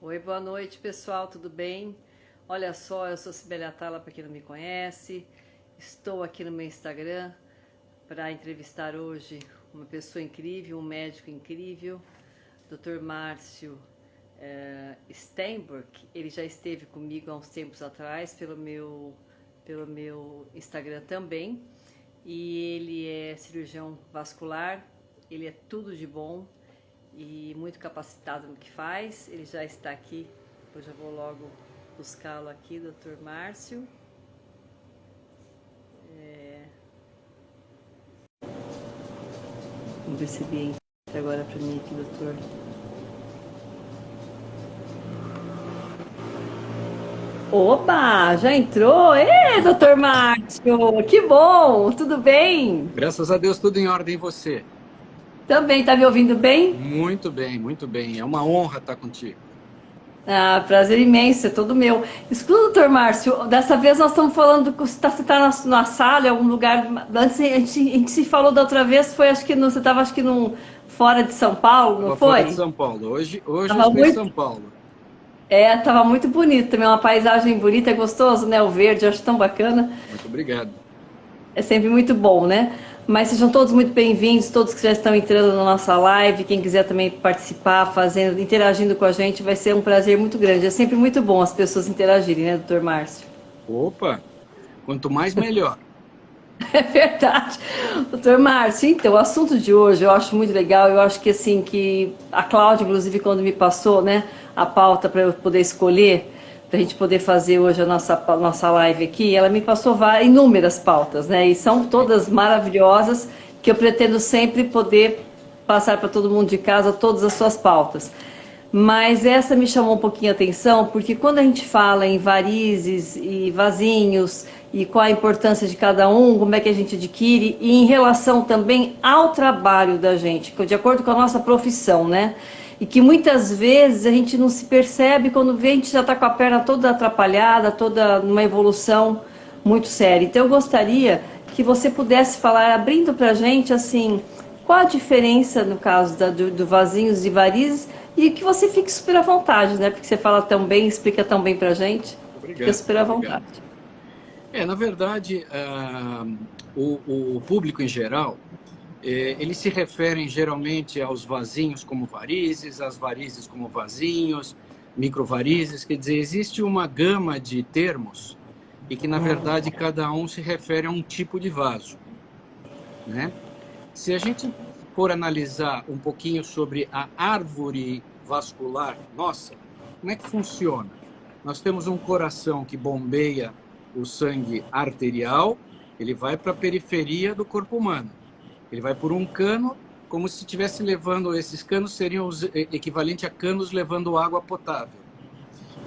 Oi, boa noite, pessoal, tudo bem? Olha só, eu sou Sibeli Atala, para quem não me conhece. Estou aqui no meu Instagram para entrevistar hoje uma pessoa incrível, um médico incrível, Dr. Márcio Steinberg. Ele já esteve comigo há uns tempos atrás pelo meu Instagram também. E ele é cirurgião vascular, ele é tudo de bom e muito capacitado no que faz. Ele já está aqui, eu já vou logo buscá-lo aqui, Dr. Márcio. Vamos ver se ele entra agora para mim aqui, doutor. Opa, já entrou? Ê, doutor Márcio, que bom, tudo bem? Graças a Deus, tudo em ordem. E você? Também, tá me ouvindo bem? Muito bem, muito bem. É uma honra estar contigo. Ah, prazer imenso, é todo meu. Escuta, doutor Márcio, dessa vez nós estamos falando que você está na sala, em algum lugar. Antes a gente se falou da outra vez, foi acho que você estava acho que fora de São Paulo, não Estava fora de foi? São Paulo. Hoje eu Tava estou em muito, São Paulo. tava muito bonito também, uma paisagem bonita, é gostoso, né? O verde, eu acho tão bacana. Muito obrigado. É sempre muito bom, né? Mas sejam todos muito bem-vindos, todos que já estão entrando na nossa live, quem quiser também participar, fazendo, interagindo com a gente, vai ser um prazer muito grande. É sempre muito bom as pessoas interagirem, né, doutor Márcio? Opa, quanto mais melhor. É verdade. Doutor Márcio, então, o assunto de hoje eu acho muito legal, eu acho que assim, que a Cláudia, inclusive, quando me passou, né, a pauta para eu poder escolher, para a gente poder fazer hoje a nossa live aqui, ela me passou inúmeras pautas, né, e são todas maravilhosas, que eu pretendo sempre poder passar para todo mundo de casa todas as suas pautas. Mas essa me chamou um pouquinho a atenção, porque quando a gente fala em varizes e vasinhos, e qual a importância de cada um, como é que a gente adquire, e em relação também ao trabalho da gente, de acordo com a nossa profissão, né? E que muitas vezes a gente não se percebe, quando vê a gente já está com a perna toda atrapalhada, toda numa evolução muito séria. Então eu gostaria que você pudesse falar, abrindo para a gente, assim, qual a diferença no caso do vasinhos e varizes, e que você fique super à vontade, né? Porque você fala tão bem, explica tão bem pra gente. Fica Obrigado, super à obrigado. vontade. Na verdade, o público em geral, eles se referem geralmente aos vasinhos como varizes, às varizes como vasinhos, microvarizes. Quer dizer, existe uma gama de termos e que, na verdade, cada um se refere a um tipo de vaso, né? Se a gente for analisar um pouquinho sobre a árvore vascular nossa, como é que funciona? Nós temos um coração que bombeia o sangue arterial, ele vai para a periferia do corpo humano. Ele vai por um cano, como se estivesse levando, esses canos seriam os equivalente a canos levando água potável.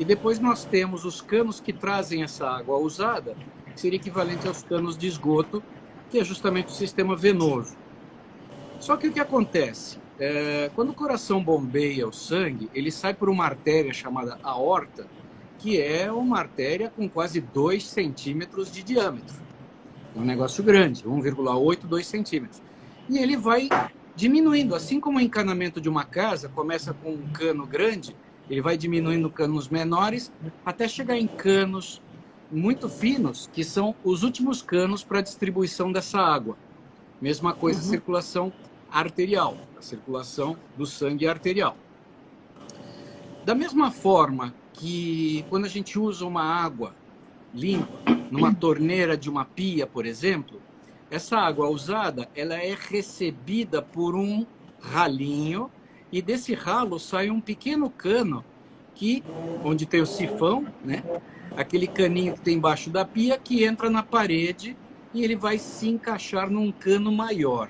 E depois nós temos os canos que trazem essa água usada, que seria equivalente aos canos de esgoto, que é justamente o sistema venoso. Só que o que acontece? Quando o coração bombeia o sangue, ele sai por uma artéria chamada aorta, que é uma artéria com quase 2 centímetros de diâmetro. É um negócio grande, 1,8, 2 centímetros. E ele vai diminuindo, assim como o encanamento de uma casa começa com um cano grande, ele vai diminuindo canos menores, até chegar em canos muito finos, que são os últimos canos para a distribuição dessa água. Mesma coisa a circulação arterial, a circulação do sangue arterial. Da mesma forma que quando a gente usa uma água limpa, numa torneira de uma pia, por exemplo, essa água usada, ela é recebida por um ralinho, e desse ralo sai um pequeno cano, onde tem o sifão, né? Aquele caninho que tem embaixo da pia, que entra na parede e ele vai se encaixar num cano maior.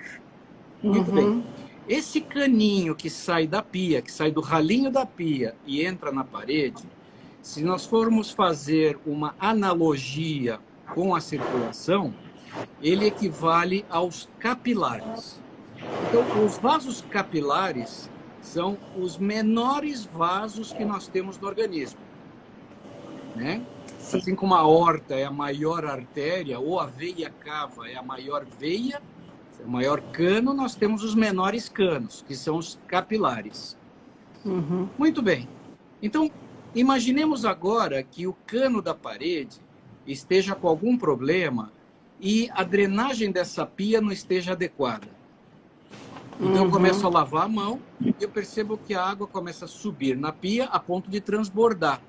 Muito bem. Esse caninho que sai da pia, que sai do ralinho da pia e entra na parede, se nós formos fazer uma analogia com a circulação, ele equivale aos capilares. Então, os vasos capilares são os menores vasos que nós temos no organismo, né? Sim. Assim como a aorta é a maior artéria, ou a veia cava é a maior veia, o maior cano, nós temos os menores canos, que são os capilares. Muito bem. Então, imaginemos agora que o cano da parede esteja com algum problema e a drenagem dessa pia não esteja adequada. Então, eu começo a lavar a mão e eu percebo que a água começa a subir na pia a ponto de transbordar.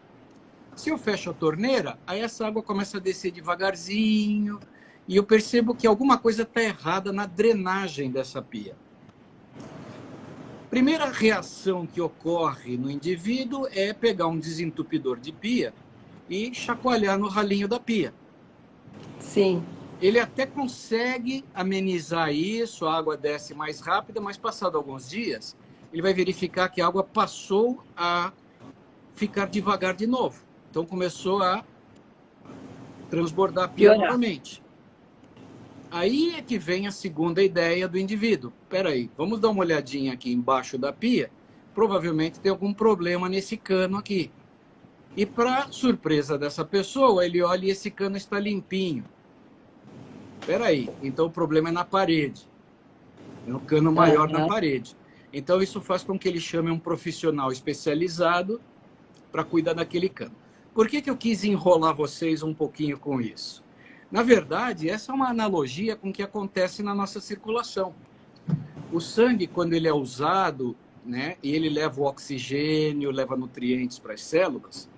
Se eu fecho a torneira, aí essa água começa a descer devagarzinho e eu percebo que alguma coisa está errada na drenagem dessa pia. Primeira reação que ocorre no indivíduo é pegar um desentupidor de pia e chacoalhar no ralinho da pia. Sim. Ele até consegue amenizar isso, a água desce mais rápida, mas passado alguns dias, ele vai verificar que a água passou a ficar devagar de novo. Então começou a transbordar a pia novamente. Aí é que vem a segunda ideia do indivíduo. Espera aí, vamos dar uma olhadinha aqui embaixo da pia. Provavelmente tem algum problema nesse cano aqui. E para surpresa dessa pessoa, ele olha e esse cano está limpinho. Espera aí, então o problema é na parede. É um cano maior na parede. Então isso faz com que ele chame um profissional especializado para cuidar daquele cano. Por que eu quis enrolar vocês um pouquinho com isso? Na verdade, essa é uma analogia com o que acontece na nossa circulação. O sangue, quando ele é usado, né, e ele leva o oxigênio, leva nutrientes para as células,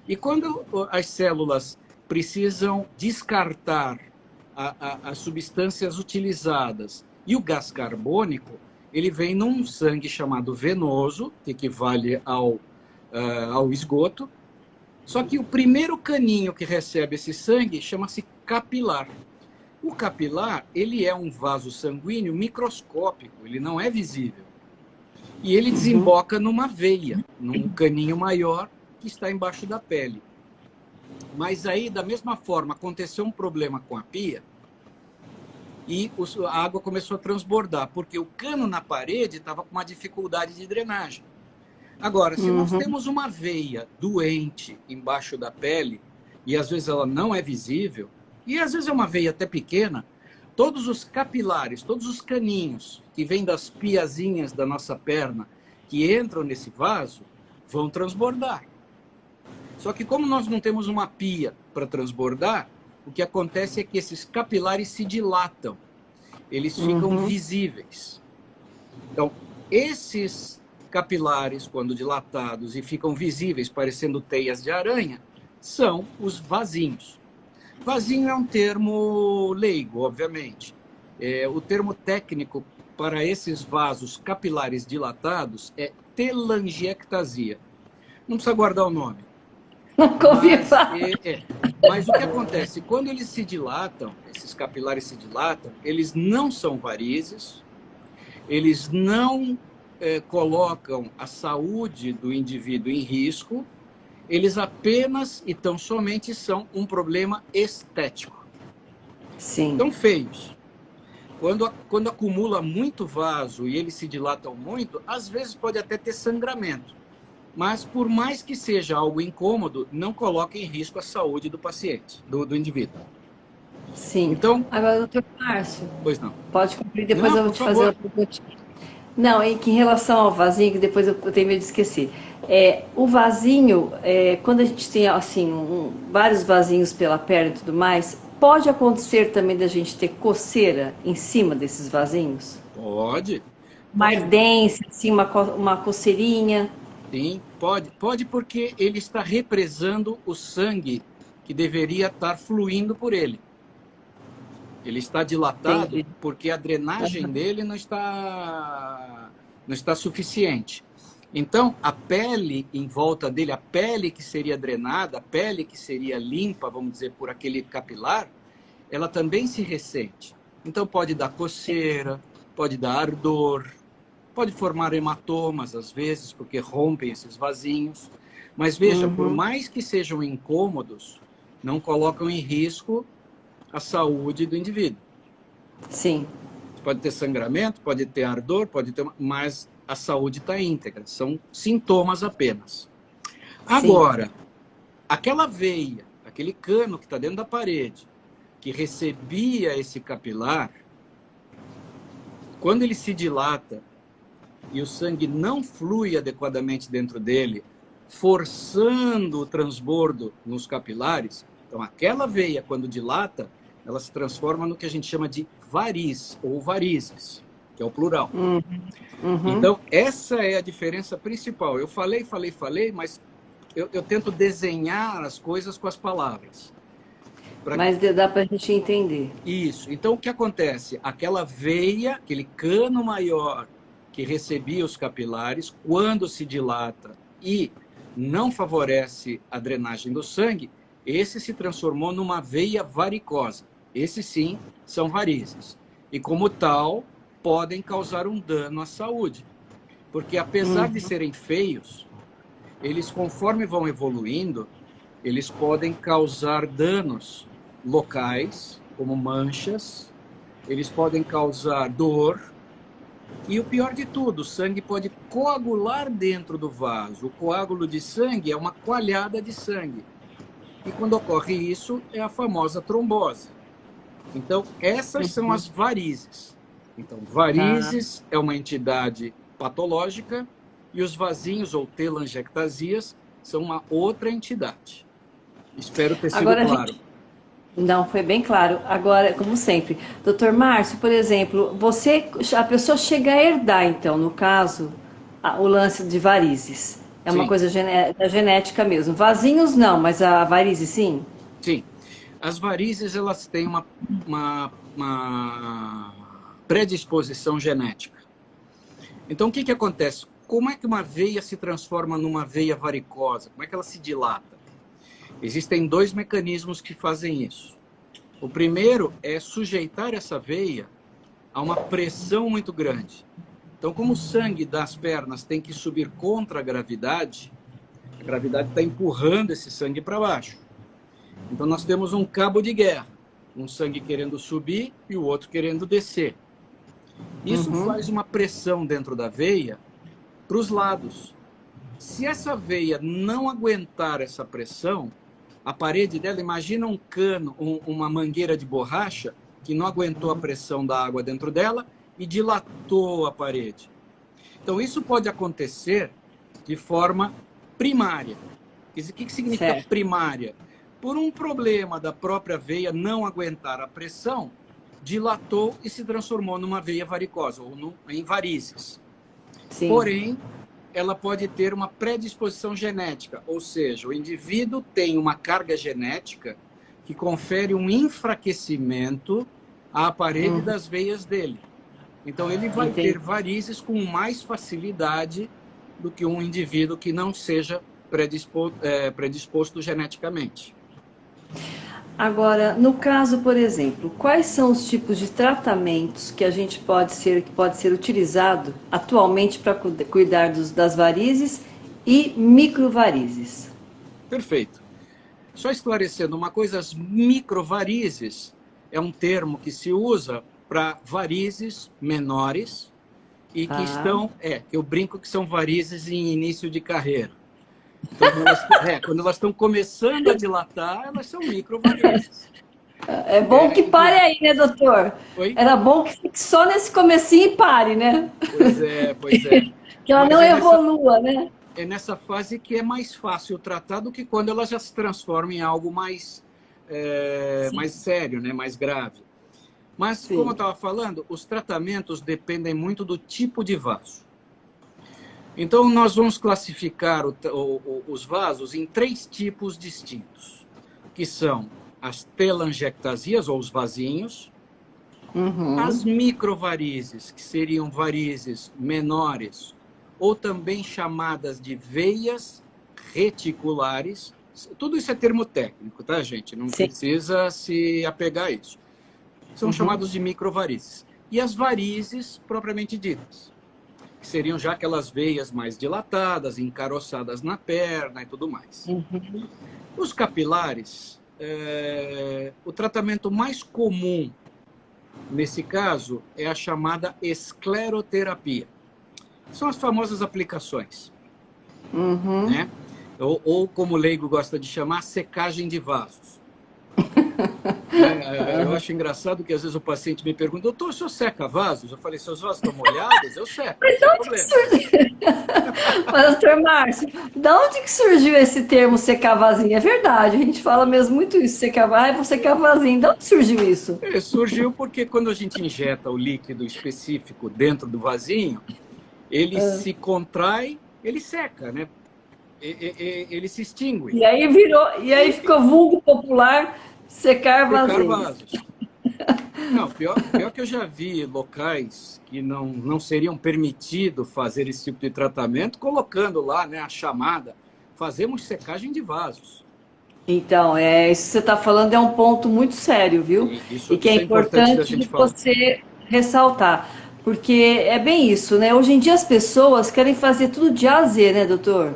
e quando as células precisam descartar as substâncias utilizadas e o gás carbônico, ele vem num sangue chamado venoso, que equivale ao esgoto. Só que o primeiro caninho que recebe esse sangue chama-se capilar. O capilar, ele é um vaso sanguíneo microscópico, ele não é visível. E ele desemboca numa veia, num caninho maior que está embaixo da pele. Mas aí, da mesma forma, aconteceu um problema com a pia e a água começou a transbordar, porque o cano na parede estava com uma dificuldade de drenagem. Agora, se nós temos uma veia doente embaixo da pele, e às vezes ela não é visível, e às vezes é uma veia até pequena, todos os capilares, todos os caninhos que vêm das piazinhas da nossa perna, que entram nesse vaso, vão transbordar. Só que como nós não temos uma pia para transbordar, o que acontece é que esses capilares se dilatam, eles ficam visíveis. Então, esses capilares, quando dilatados e ficam visíveis, parecendo teias de aranha, são os vasinhos. Vasinho é um termo leigo, obviamente. O termo técnico para esses vasos capilares dilatados é telangiectasia. Não precisa guardar o nome. Mas o que acontece? Quando eles se dilatam, esses capilares se dilatam, eles não são varizes, eles não colocam a saúde do indivíduo em risco, eles apenas e tão somente são um problema estético. Sim. Tão feios. Quando acumula muito vaso e eles se dilatam muito, às vezes pode até ter sangramento. Mas, por mais que seja algo incômodo, não coloca em risco a saúde do paciente, do indivíduo. Sim. Então, agora, doutor Márcio, pois não. Pode cumprir, depois eu vou te fazer outra pergunta. Não, em relação ao vasinho, que depois eu tenho medo de esquecer. O vasinho, quando a gente tem assim, vários vasinhos pela perna e tudo mais, pode acontecer também da gente ter coceira em cima desses vasinhos? Pode. Uma ardência, assim, uma coceirinha? Sim, pode. Pode porque ele está represando o sangue que deveria estar fluindo por ele. Ele está dilatado. Entendi. Porque a drenagem dele não está suficiente. Então, a pele em volta dele, a pele que seria drenada, a pele que seria limpa, vamos dizer, por aquele capilar, ela também se ressente. Então, pode dar coceira, pode dar ardor, pode formar hematomas, às vezes, porque rompem esses vasinhos. Mas, veja, por mais que sejam incômodos, não colocam em risco a saúde do indivíduo. Sim. Pode ter sangramento, pode ter ardor, pode ter, mas a saúde está íntegra. São sintomas apenas. Agora, aquela veia, aquele cano que está dentro da parede, que recebia esse capilar, quando ele se dilata e o sangue não flui adequadamente dentro dele, forçando o transbordo nos capilares. Então, aquela veia, quando dilata, ela se transforma no que a gente chama de variz, ou varizes, que é o plural. Então, essa é a diferença principal. Eu falei, mas eu tento desenhar as coisas com as palavras. Mas dá para a gente entender. Isso. Então, o que acontece? Aquela veia, aquele cano maior que recebia os capilares, quando se dilata e não favorece a drenagem do sangue, esse se transformou numa veia varicosa. Esses, sim, são varizes. E, como tal, podem causar um dano à saúde. Porque, apesar de serem feios, eles, conforme vão evoluindo, eles podem causar danos locais, como manchas, eles podem causar dor, e o pior de tudo, o sangue pode coagular dentro do vaso. O coágulo de sangue é uma coalhada de sangue. E quando ocorre isso, é a famosa trombose. Então, essas são as varizes. Então, varizes é uma entidade patológica e os vasinhos ou telangiectasias são uma outra entidade. Espero ter sido claro. Não, foi bem claro. Agora, como sempre, Dr. Márcio, por exemplo, a pessoa chega a herdar, então, no caso, o lance de varizes. É uma coisa da genética mesmo. Vasinhos não, mas a varize sim? Sim. As varizes, elas têm uma predisposição genética. Então, o que acontece? Como é que uma veia se transforma numa veia varicosa? Como é que ela se dilata? Existem 2 mecanismos que fazem isso. O primeiro é sujeitar essa veia a uma pressão muito grande. Então, como o sangue das pernas tem que subir contra a gravidade está empurrando esse sangue para baixo. Então, nós temos um cabo de guerra. Um sangue querendo subir e o outro querendo descer. Isso faz uma pressão dentro da veia para os lados. Se essa veia não aguentar essa pressão, a parede dela, imagina um cano, uma mangueira de borracha que não aguentou a pressão da água dentro dela e dilatou a parede. Então, isso pode acontecer de forma primária. O que significa primária? Por um problema da própria veia não aguentar a pressão, dilatou e se transformou numa veia varicosa, ou em varizes. Sim. Porém, ela pode ter uma predisposição genética, ou seja, o indivíduo tem uma carga genética que confere um enfraquecimento à parede das veias dele. Então, ele vai ter varizes com mais facilidade do que um indivíduo que não seja predisposto geneticamente. Agora, no caso, por exemplo, quais são os tipos de tratamentos que pode ser utilizado atualmente para cuidar das varizes e microvarizes? Perfeito. Só esclarecendo uma coisa, as microvarizes é um termo que se usa para varizes menores e que eu brinco que são varizes em início de carreira. Então, quando elas estão começando a dilatar, elas são microvarizes. É bom que pare aí, né, doutor? Oi? Era bom que fique só nesse comecinho e pare, né? Pois é. Que ela não evolua, né? É nessa fase que é mais fácil tratar do que quando ela já se transforma em algo mais sério, né? Mais grave. Mas, como eu estava falando, os tratamentos dependem muito do tipo de vaso. Então, nós vamos classificar os vasos em 3 tipos distintos, que são as telangiectasias, ou os vasinhos, as microvarizes, que seriam varizes menores, ou também chamadas de veias reticulares. Tudo isso é termo técnico, tá, gente? Não precisa se apegar a isso. São chamados de microvarizes. E as varizes propriamente ditas, que seriam já aquelas veias mais dilatadas, encaroçadas na perna e tudo mais. Os capilares, o tratamento mais comum nesse caso é a chamada escleroterapia. São as famosas aplicações. Né? Ou como o leigo gosta de chamar, secagem de vasos. né? Eu acho engraçado que às vezes o paciente me pergunta, doutor, o senhor seca vasos? Eu falei, seus vasos estão molhados? Eu seco, não Mas de tem onde que problema. surgiu? Mas, doutor Márcio, de onde que surgiu esse termo secar vasinho? É verdade, a gente fala mesmo muito isso, secar vasinho, vou secar vasinho. De onde surgiu isso? Surgiu porque quando a gente injeta o líquido específico dentro do vasinho, ele se contrai, ele seca, né? Ele se extingue. E aí virou, e aí ficou vulgo popular secar Secar vasinhos. vasos. Não, pior que eu já vi locais que não seriam permitido fazer esse tipo de tratamento, colocando lá, né, a chamada, fazemos secagem de vasos. Então, isso que você está falando é um ponto muito sério, viu? E que é Isso é importante da importante gente de falar. você ressaltar. Porque é bem isso, né? Hoje em dia as pessoas querem fazer tudo de A a Z, né, doutor?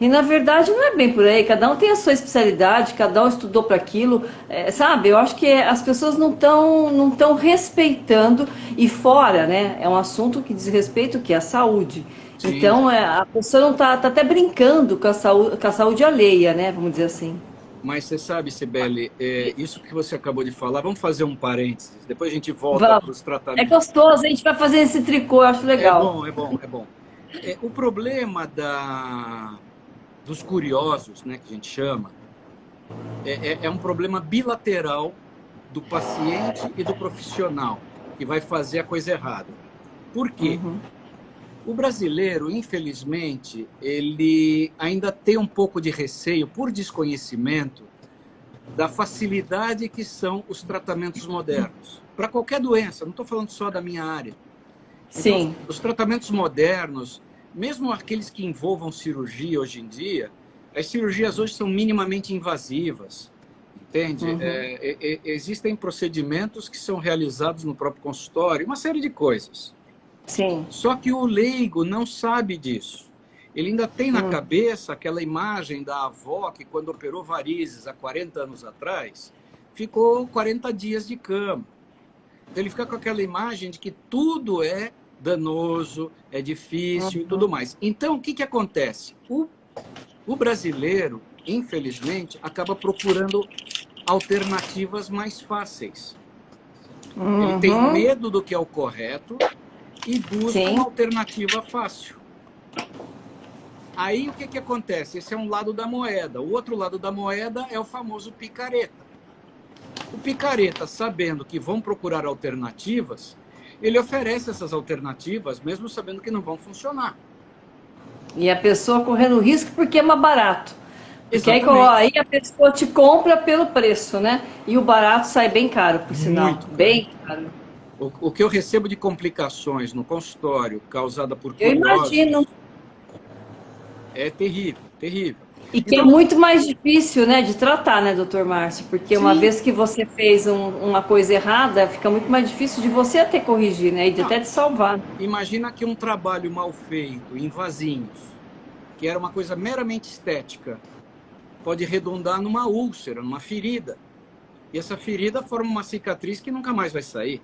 E na verdade não é bem por aí, cada um tem a sua especialidade, cada um estudou para aquilo, sabe? Eu acho que as pessoas não tão respeitando, e fora, né? É um assunto que diz respeito que é a saúde. Sim, Então a pessoa não tá até brincando com a saúde alheia, né? Vamos dizer assim. mas você sabe, Sibeli, isso que você acabou de falar, vamos fazer um parênteses, depois a gente volta para Vamos. os É tratamentos. gostoso, a gente vai fazer esse tricô, eu acho É legal. bom, é bom, é bom. O problema dos curiosos, né, que a gente chama, é um problema bilateral do paciente e do profissional, que vai fazer a coisa errada. Por quê? Uhum. O brasileiro, infelizmente, ele ainda tem um pouco de receio, por desconhecimento, da facilidade que são os tratamentos modernos. Para qualquer doença, não estou falando só da minha área. Então, Sim. os tratamentos modernos, mesmo aqueles que envolvam cirurgia hoje em dia, as cirurgias hoje são minimamente invasivas, entende? Uhum. Existem procedimentos que são realizados no próprio consultório, uma série de coisas. Sim. Só que o leigo não sabe disso. Ele ainda tem na cabeça aquela imagem da avó que, quando operou varizes há 40 anos atrás, ficou 40 dias de cama. Então, ele fica com aquela imagem de que tudo é danoso, é difícil e tudo mais. Então, o que acontece? O brasileiro, infelizmente, acaba procurando alternativas mais fáceis. Ele tem Uhum. medo do que é o correto e busca uma Sim. alternativa fácil. Aí o que acontece? Esse é um lado da moeda. O outro lado da moeda é o famoso picareta. O picareta, sabendo que vão procurar alternativas, ele oferece essas alternativas, mesmo sabendo que não vão funcionar. E a pessoa correndo risco porque é mais barato. Porque aí Exatamente. a pessoa te compra pelo preço, né? E o barato sai bem caro, por sinal. Muito caro. Bem caro. O que eu recebo de complicações no consultório causada por Eu imagino. curiosos é terrível, terrível. E que é Então, muito mais difícil, né, de tratar, né, doutor Márcio? Porque uma sim, vez que você fez uma coisa errada, fica muito mais difícil de você até corrigir, né? E de não, até te salvar. imagina que um trabalho mal feito em vasinhos, que era uma coisa meramente estética, pode redundar numa úlcera, numa ferida. E essa ferida forma uma cicatriz que nunca mais vai sair.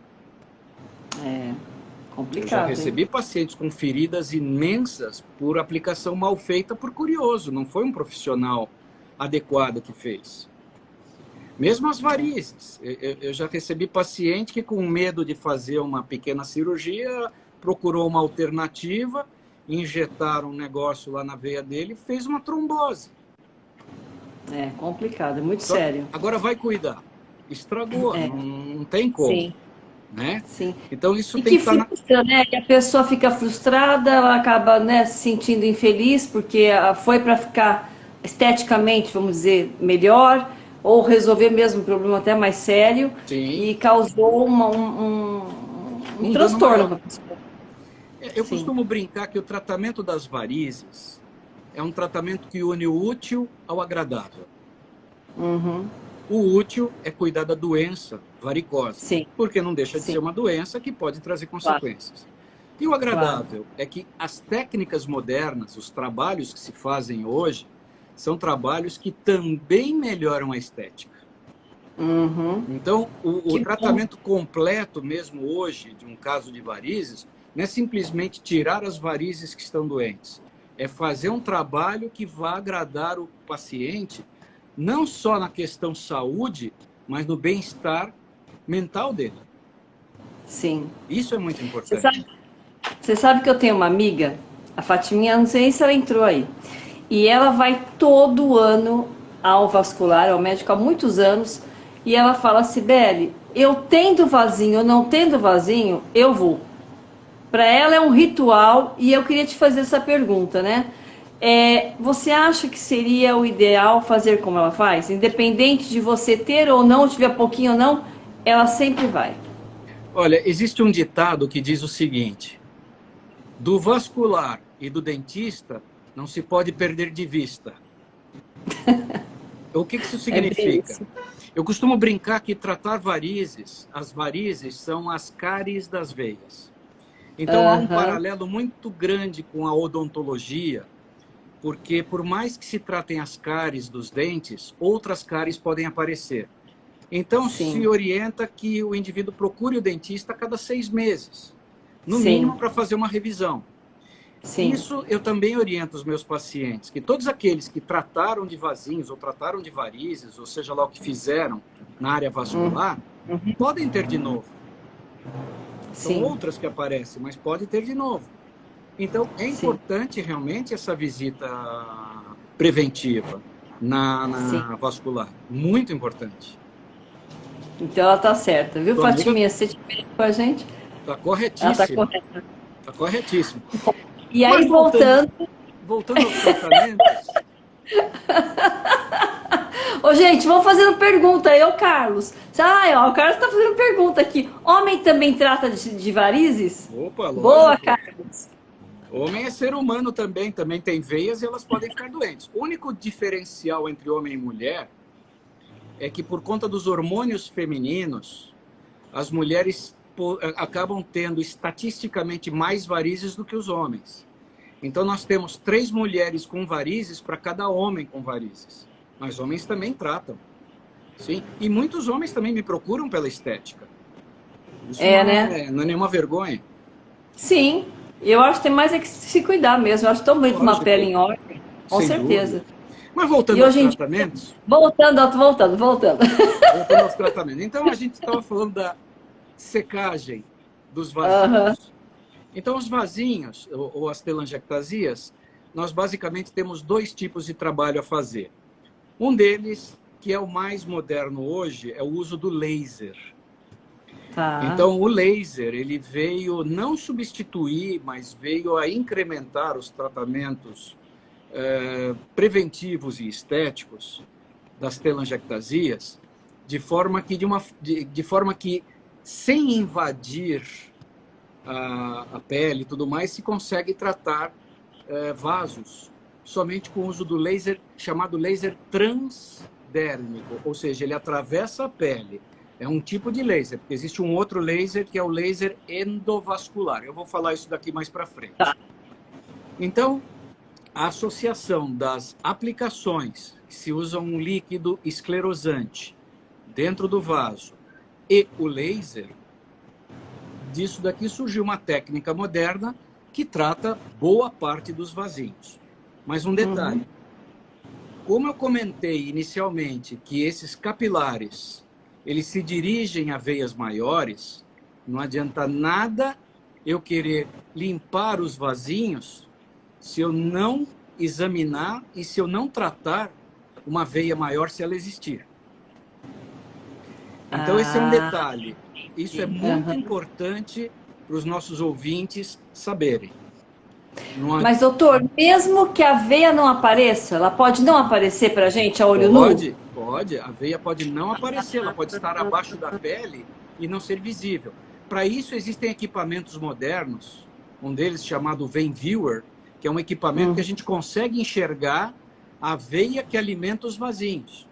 É Eu já complicado, hein? recebi pacientes com feridas imensas por aplicação mal feita por curioso, não foi um profissional adequado que fez. Mesmo as varizes. Eu já recebi paciente que, com medo de fazer uma pequena cirurgia, procurou uma alternativa, injetaram um negócio lá na veia dele e fez uma trombose. É complicado, é muito Só que sério. agora vai cuidar. Estragou, É, não tem como, sim, né? sim. Então isso E tem que que estar na... frustra, né? Que a pessoa fica frustrada, ela acaba, né, se sentindo infeliz porque foi para ficar esteticamente, vamos dizer, melhor, ou resolver mesmo um problema até mais sério Sim, e causou um um dano transtorno maior. para a pessoa. Eu Sim. costumo brincar que o tratamento das varizes é um tratamento que une o útil ao agradável. Uhum. O útil é cuidar da doença varicosa, Sim, porque não deixa de sim, ser uma doença que pode trazer claro, consequências. E o claro. agradável é que as técnicas modernas, os trabalhos que se fazem hoje, são trabalhos que também melhoram a estética. Uhum. Então, o Que bom. tratamento completo, mesmo hoje, de um caso de varizes, não é simplesmente tirar as varizes que estão doentes. É fazer um trabalho que vá agradar o paciente, não só na questão saúde, mas no bem-estar mental dele. Sim. Isso é muito Você importante. sabe, você sabe que eu tenho uma amiga, a Fatiminha, não sei nem se ela entrou aí. E ela vai todo ano ao vascular, ao médico há muitos anos, e ela fala, Sibeli, eu tendo vasinho ou não tendo vasinho, eu vou. Para ela é um ritual, e eu queria te fazer essa pergunta, né? Você acha que seria o ideal fazer como ela faz? Independente de você ter ou não, tiver pouquinho ou não, ela sempre vai. Olha, existe um ditado que diz o seguinte: do vascular e do dentista não se pode perder de vista. O que isso É bem significa? isso. Eu costumo brincar que tratar varizes, as varizes são as cáries das veias. Então há um Aham, paralelo muito grande com a odontologia, porque por mais que se tratem as cáries dos dentes, outras cáries podem aparecer. Então se sim, orienta que o indivíduo procure o dentista a cada 6 meses, no mínimo sim, para fazer uma revisão. sim. Isso eu também oriento os meus pacientes, que todos aqueles que trataram de vasinhos ou trataram de varizes, ou seja lá o que fizeram na área Hum, vascular, uhum, podem ter de novo. São sim, outras que aparecem, mas pode ter de novo. Então, é sim, importante realmente essa visita preventiva sim. na vascular. Muito importante. Então ela tá certa, viu, Tua amiga Fatiminha? Se você estiver com a gente, está ela tá corretíssima. correta. Está corretíssima. E Mas aí, voltando. voltando aos tratamentos, Ô, gente, vamos fazendo pergunta aí, ô Carlos. Ai, ó, o Carlos tá fazendo pergunta aqui. Homem também trata de varizes? opa, Boa, lógico. Carlos. Homem é ser humano também tem veias e elas podem ficar doentes. O único diferencial entre homem e mulher é que, por conta dos hormônios femininos, as mulheres acabam tendo estatisticamente mais varizes do que os homens. Então, nós temos 3 mulheres com varizes para cada homem com varizes. Mas homens também tratam. Sim? E muitos homens também me procuram pela estética. Isso É, né? não é nenhuma vergonha. Sim. Eu acho que tem mais é que se cuidar mesmo. Eu acho tão bonito uma pele Lógico, em ordem. Com sem certeza. dúvida. Mas E voltando aos hoje em dia, tratamentos, voltando. voltando aos tratamentos. Então, a gente estava falando da secagem dos Aham. vasinhos. Então, os vasinhos, ou as telangiectasias, nós basicamente temos 2 tipos de trabalho a fazer. Um deles, que é o mais moderno hoje, é o uso do laser. Tá. Então, o laser, ele veio não substituir, mas veio a incrementar os tratamentos preventivos e estéticos das telangiectasias, de forma que, sem invadir a pele e tudo mais, se consegue tratar vasos somente com o uso do laser, chamado laser transdérmico, ou seja, ele atravessa a pele. É um tipo de laser, porque existe um outro laser que é o laser endovascular. Eu vou falar isso daqui mais para frente. Então, a associação das aplicações que se usa um líquido esclerosante dentro do vaso e o laser, disso daqui surgiu uma técnica moderna que trata boa parte dos vasinhos. Mas um detalhe, como eu comentei inicialmente que esses capilares, eles se dirigem a veias maiores, não adianta nada eu querer limpar os vasinhos se eu não examinar e se eu não tratar uma veia maior, se ela existir. Então, esse é um Ah, detalhe. Isso é muito aham. importante para os nossos ouvintes saberem. Não Mas, doutor, mesmo que a veia não apareça, ela pode não aparecer para a gente a olho nu? pode. A veia pode não aparecer, ela pode estar abaixo da pele e não ser visível. Para isso, existem equipamentos modernos, um deles chamado Vein Viewer, que é um equipamento que a gente consegue enxergar a veia que alimenta os vasinhos.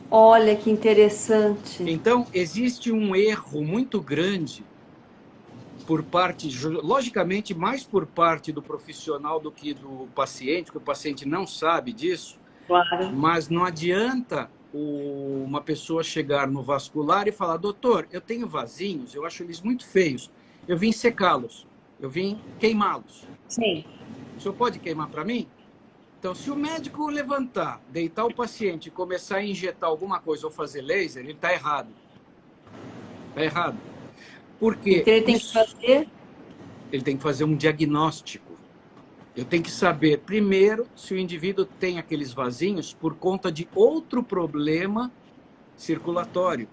Olha que interessante. Então, existe um erro muito grande por parte, logicamente, mais por parte do profissional do que do paciente, porque o paciente não sabe disso, Claro. mas não adianta uma pessoa chegar no vascular e falar: doutor, eu tenho vasinhos, eu acho eles muito feios, eu vim secá-los, eu vim queimá-los. Sim. O senhor pode queimar para mim? Então, se o médico levantar, deitar o paciente e começar a injetar alguma coisa ou fazer laser, ele está errado. Está errado. Porque Então ele tem que fazer... Ele tem que fazer um diagnóstico. Eu tenho que saber, primeiro, se o indivíduo tem aqueles vasinhos por conta de outro problema circulatório.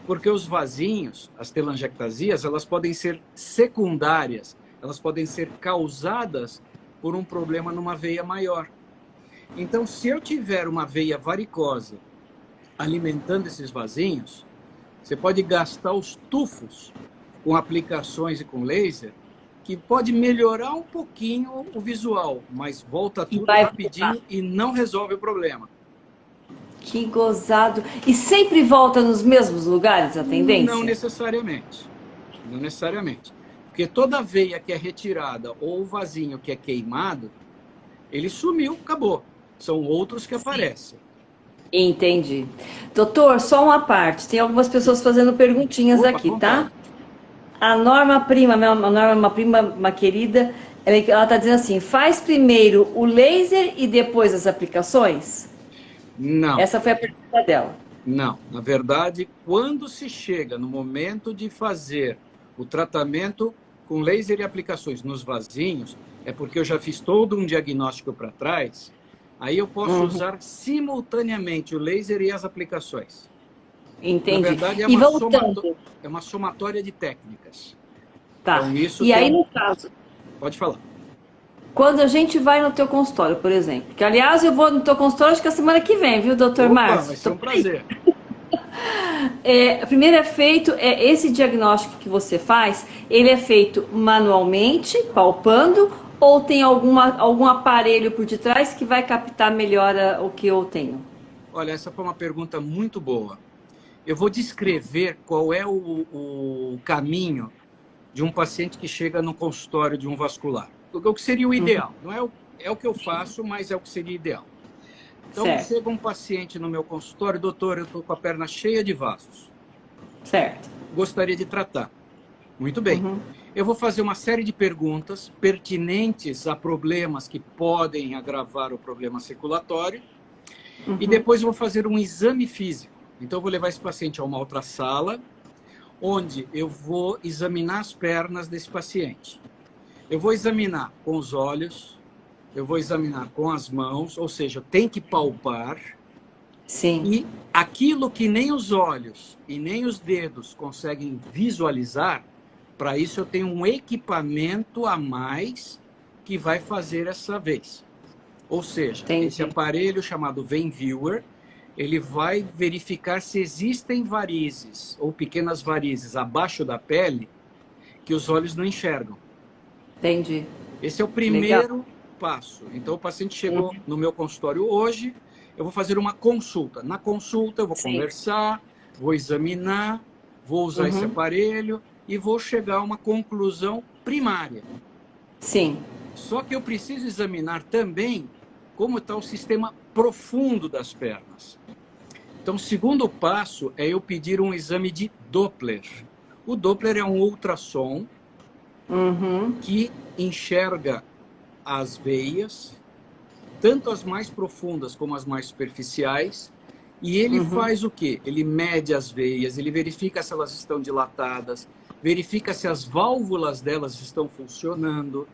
Porque os vasinhos, as telangiectasias, elas podem ser secundárias, elas podem ser causadas por um problema numa veia maior. Então, se eu tiver uma veia varicosa alimentando esses vasinhos, você pode gastar os tufos com aplicações e com laser, que pode melhorar um pouquinho o visual, mas volta tudo rapidinho e não resolve o problema. Que gozado. E sempre volta nos mesmos lugares a tendência? Não necessariamente. Não necessariamente. Porque toda veia que é retirada ou o vasinho que é queimado, ele sumiu, acabou. São outros que aparecem. Entendi. Doutor, só uma parte. Tem algumas pessoas fazendo perguntinhas aqui, tá? A Norma Prima, uma prima, uma querida, ela está dizendo assim, faz primeiro o laser e depois as aplicações? Não. Essa foi a pergunta dela. Não. Na verdade, quando se chega no momento de fazer o tratamento com laser e aplicações nos vasinhos, é porque eu já fiz todo um diagnóstico para trás, aí eu posso usar simultaneamente o laser e as aplicações. Entendi. Na verdade, é uma somatória de técnicas. Tá. Então, isso e aí, no caso... Pode falar. Quando a gente vai no teu consultório, por exemplo, que, aliás, eu vou no teu consultório acho que a semana que vem, viu, doutor Márcio? Vai ser um prazer. Primeiro é feito, esse diagnóstico que você faz, ele é feito manualmente, palpando, ou tem algum aparelho por detrás que vai captar melhor o que eu tenho? Olha, essa foi uma pergunta muito boa. Eu vou descrever qual é o caminho de um paciente que chega no consultório de um vascular. O que seria o ideal. Não é o que eu faço, mas é o que seria ideal. Então, chega um paciente no meu consultório, doutor, eu estou com a perna cheia de vasos. Certo. Gostaria de tratar. Muito bem. Eu vou fazer uma série de perguntas pertinentes a problemas que podem agravar o problema circulatório. E depois eu vou fazer um exame físico. Então, eu vou levar esse paciente a uma outra sala, onde eu vou examinar as pernas desse paciente. Eu vou examinar com os olhos, eu vou examinar com as mãos, ou seja, tem que palpar. Sim. E aquilo que nem os olhos e nem os dedos conseguem visualizar, para isso eu tenho um equipamento a mais que vai fazer essa vez. Ou seja, esse aparelho chamado Vein Viewer, ele vai verificar se existem varizes ou pequenas varizes abaixo da pele que os olhos não enxergam. Entendi. Esse é o primeiro passo. Então, o paciente chegou no meu consultório hoje, eu vou fazer uma consulta. Na consulta, eu vou conversar, vou examinar, vou usar esse aparelho e vou chegar a uma conclusão primária. Sim. Só que eu preciso examinar também como está o sistema profundo das pernas. Então, o segundo passo é eu pedir um exame de Doppler. O Doppler é um ultrassom que enxerga as veias, tanto as mais profundas como as mais superficiais, e ele faz o quê? Ele mede as veias, ele verifica se elas estão dilatadas, verifica se as válvulas delas estão funcionando,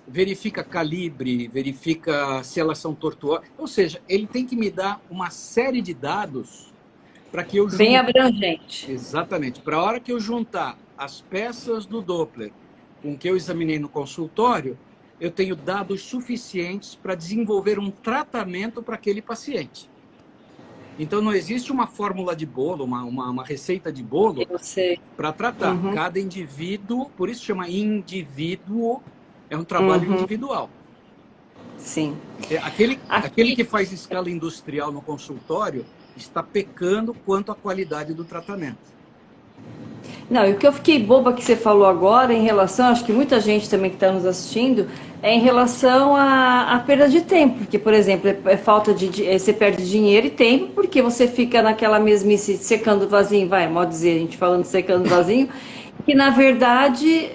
verifica calibre, verifica se elas são tortuosas. Ou seja, ele tem que me dar uma série de dados para que eu junte... Bem abrangente. Exatamente. Para a hora que eu juntar as peças do Doppler com o que eu examinei no consultório, eu tenho dados suficientes para desenvolver um tratamento para aquele paciente. Então, não existe uma fórmula de bolo, uma receita de bolo para tratar. Cada indivíduo, por isso chama indivíduo, é um trabalho individual. Sim. Aquele que faz escala industrial no consultório está pecando quanto à qualidade do tratamento. Não, e o que eu fiquei boba que você falou agora em relação, acho que muita gente também que está nos assistindo, é em relação à perda de tempo. Porque, por exemplo, falta você perde dinheiro e tempo porque você fica naquela mesmice secando o vasinho, mal dizer, a gente falando secando o vasinho, que na verdade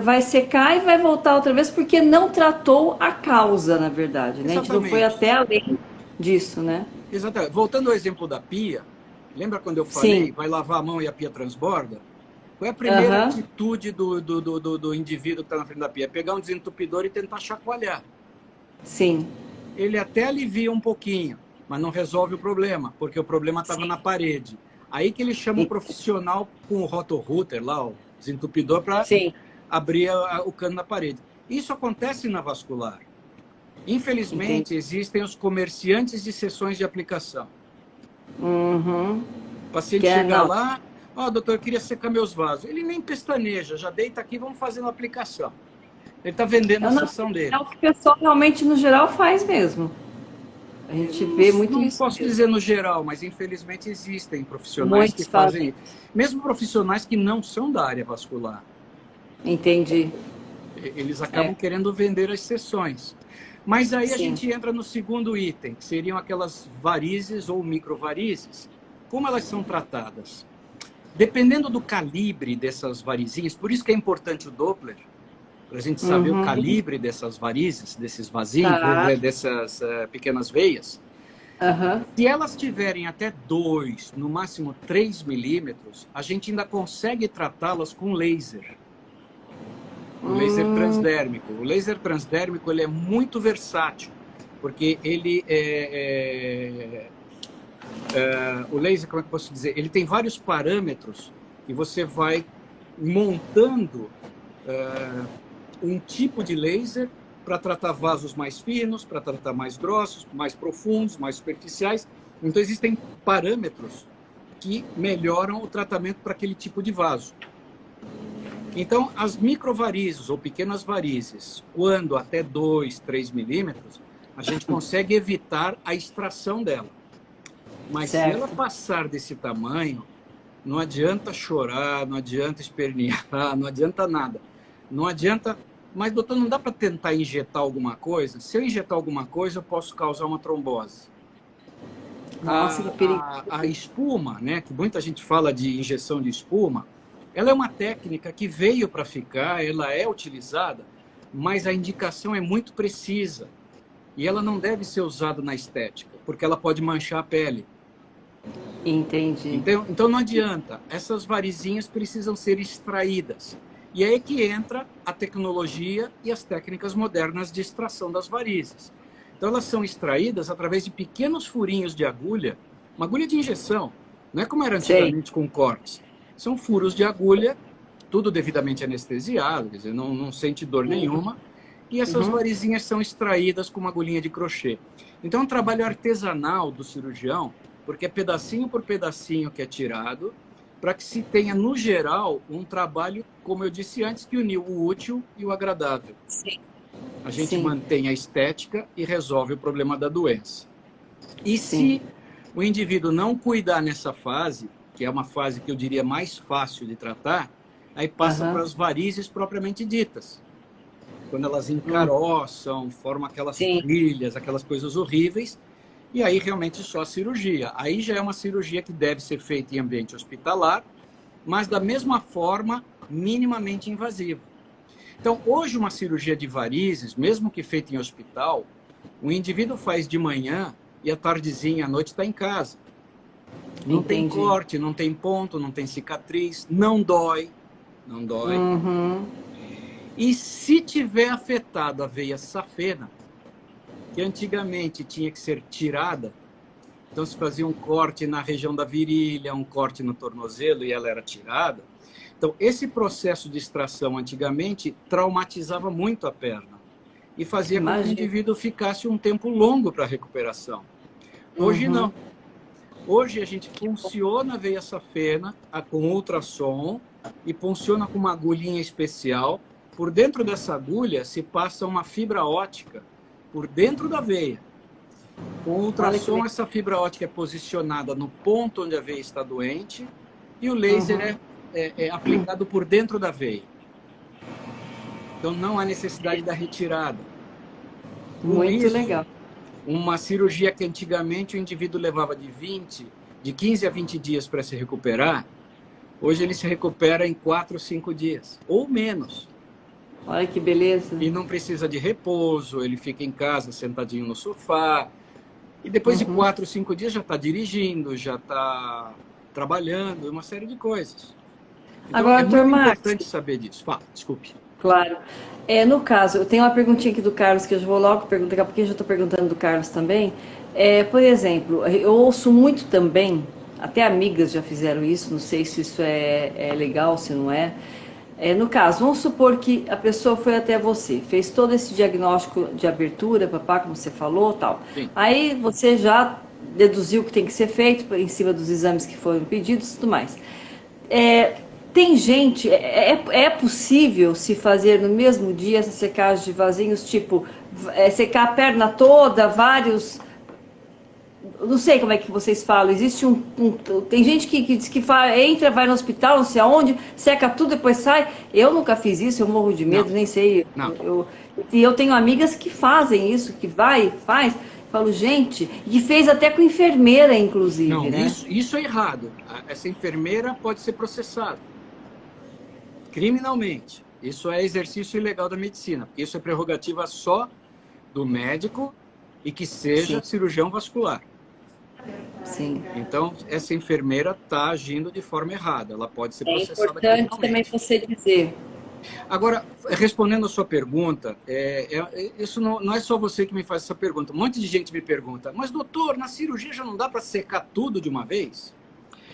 vai secar e vai voltar outra vez porque não tratou a causa, na verdade, né? A gente não foi Exatamente. até além disso, né? Exatamente. Voltando ao exemplo da pia, lembra quando eu falei, Sim. vai lavar a mão e a pia transborda? Qual é a primeira Aham. atitude do indivíduo que está na frente da pia? É pegar um desentupidor e tentar chacoalhar. Sim. Ele até alivia um pouquinho, mas não resolve o problema, porque o problema estava na Sim. parede. Aí que ele chama o profissional com o rotorrouter lá, o desentupidor, para Sim. abrir o cano na parede. Isso acontece na vascular. Entendi. Infelizmente, existem os comerciantes de sessões de aplicação. Uhum. O paciente Que é, chega não. lá, ó, doutor, eu queria secar meus vasos. Ele nem pestaneja, já deita aqui, vamos fazer uma aplicação. Ele está vendendo a Eu não, sessão é dele. o que o pessoal realmente no geral faz mesmo. A gente Não, vê muito não isso posso mesmo. dizer no geral, mas infelizmente existem profissionais que Muitos fazem fazem. isso. Mesmo profissionais que não são da área vascular. Entendi. Eles É, acabam querendo vender as sessões. Mas aí a sim. gente entra no segundo item, que seriam aquelas varizes ou microvarizes. Como elas são tratadas? Dependendo do calibre dessas varizinhas, por isso que é importante o Doppler, para a gente saber o Uhum. calibre dessas varizes, desses vasinhos, Tá. dessas pequenas veias. Aham. Se elas tiverem até 2, no máximo 3 milímetros, a gente ainda consegue tratá-las com laser. O laser Hum, transdérmico. O laser transdérmico ele é muito versátil, porque o laser, como é que eu posso dizer? Ele tem vários parâmetros que você vai montando um tipo de laser para tratar vasos mais finos, para tratar mais grossos, mais profundos, mais superficiais. Então, existem parâmetros que melhoram o tratamento para aquele tipo de vaso. Então, as microvarizes ou pequenas varizes, quando até 2, 3 milímetros, a gente consegue evitar a extração dela. Mas se ela certo. passar desse tamanho, não adianta chorar, não adianta espernear, não adianta nada. Não adianta. Mas, doutor, não dá para tentar injetar alguma coisa? Se eu injetar alguma coisa, eu posso causar uma trombose. Nossa, que perigo. A espuma, né, que muita gente fala de injeção de espuma, ela é uma técnica que veio para ficar, ela é utilizada, mas a indicação é muito precisa. E ela não deve ser usada na estética, porque ela pode manchar a pele. Entendi. Então não adianta. Essas varizinhas precisam ser extraídas. E aí é que entra a tecnologia e as técnicas modernas de extração das varizes. Então elas são extraídas através de pequenos furinhos de agulha, uma agulha de injeção. Não é como era Sei. antigamente com cortes. São furos de agulha, tudo devidamente anestesiado, quer dizer, não sente dor nenhuma. E essas Uhum. varizinhas são extraídas com uma agulhinha de crochê. Então é um trabalho artesanal do cirurgião, porque é pedacinho por pedacinho que é tirado, para que se tenha, no geral, um trabalho, como eu disse antes, que uniu o útil e o agradável. Sim. A gente Sim. mantém a estética e resolve o problema da doença. E Sim. se o indivíduo não cuidar nessa fase, que é uma fase que eu diria mais fácil de tratar, aí passa para Aham. as varizes propriamente ditas. Quando elas Hum. encaroçam, formam aquelas Sim. trilhas, aquelas coisas horríveis, e aí realmente só a cirurgia. Aí já é uma cirurgia que deve ser feita em ambiente hospitalar, mas da mesma forma, minimamente invasiva. Então, hoje uma cirurgia de varizes, mesmo que feita em hospital, o indivíduo faz de manhã e à tardezinha, à noite está em casa. Não tem Entendi. corte, não tem ponto, não tem cicatriz, não dói, não dói. Uhum. E se tiver afetado a veia safena, que antigamente tinha que ser tirada, então se fazia um corte na região da virilha, um corte no tornozelo e ela era tirada. Então, esse processo de extração antigamente traumatizava muito a perna e fazia com que o Imagina. indivíduo ficasse um tempo longo para a recuperação. Hoje Uhum. não. Hoje a gente punciona a veia safena com ultrassom e punciona com uma agulhinha especial. Por dentro dessa agulha se passa uma fibra ótica por dentro da veia. Com o Olha que ultrassom, legal. essa fibra ótica é posicionada no ponto onde a veia está doente e o laser Uhum. é aplicado por dentro da veia. Então não há necessidade da retirada. Com Muito isso, legal. uma cirurgia que antigamente o indivíduo levava de 15 a 20 dias para se recuperar, Hoje ele se recupera em 4 ou 5 dias, ou menos. Olha que beleza. E não precisa de repouso, ele fica em casa sentadinho no sofá. E depois de 4 ou 5 dias já está dirigindo, já está trabalhando, uma série de coisas. Então, Agora, é doutor muito Márcio, importante saber disso. Fala, desculpe. claro. No caso, eu tenho uma perguntinha aqui do Carlos, que eu vou logo perguntar, daqui a pouquinho eu já estou perguntando do Carlos também. Por exemplo, eu ouço muito também, até amigas já fizeram isso, não sei se isso é legal, se não é. No caso, vamos supor que a pessoa foi até você, fez todo esse diagnóstico de abertura, papá, como você falou, tal. Sim. Aí você já deduziu o que tem que ser feito em cima dos exames que foram pedidos e tudo mais. Tem gente, é possível se fazer no mesmo dia essa secagem de vasinhos, tipo, secar a perna toda, vários... Não sei como é que vocês falam, existe tem gente que diz que entra, vai no hospital, não sei aonde, seca tudo, depois sai. Eu nunca fiz isso, eu morro de medo, Não. nem sei. Não. E eu tenho amigas que fazem isso, que faz. Falo, gente, e fez até com enfermeira, inclusive, Não, né? isso é errado. Essa enfermeira pode ser processada criminalmente. Isso é exercício ilegal da medicina, porque isso é prerrogativa só do médico e que seja cirurgião vascular. Sim. Então, essa enfermeira está agindo de forma errada. Ela pode ser processada Importante também criminalmente. você dizer. Agora, respondendo a sua pergunta, isso não é só você que me faz essa pergunta. Um monte de gente me pergunta, mas doutor, na cirurgia já não dá para secar tudo de uma vez?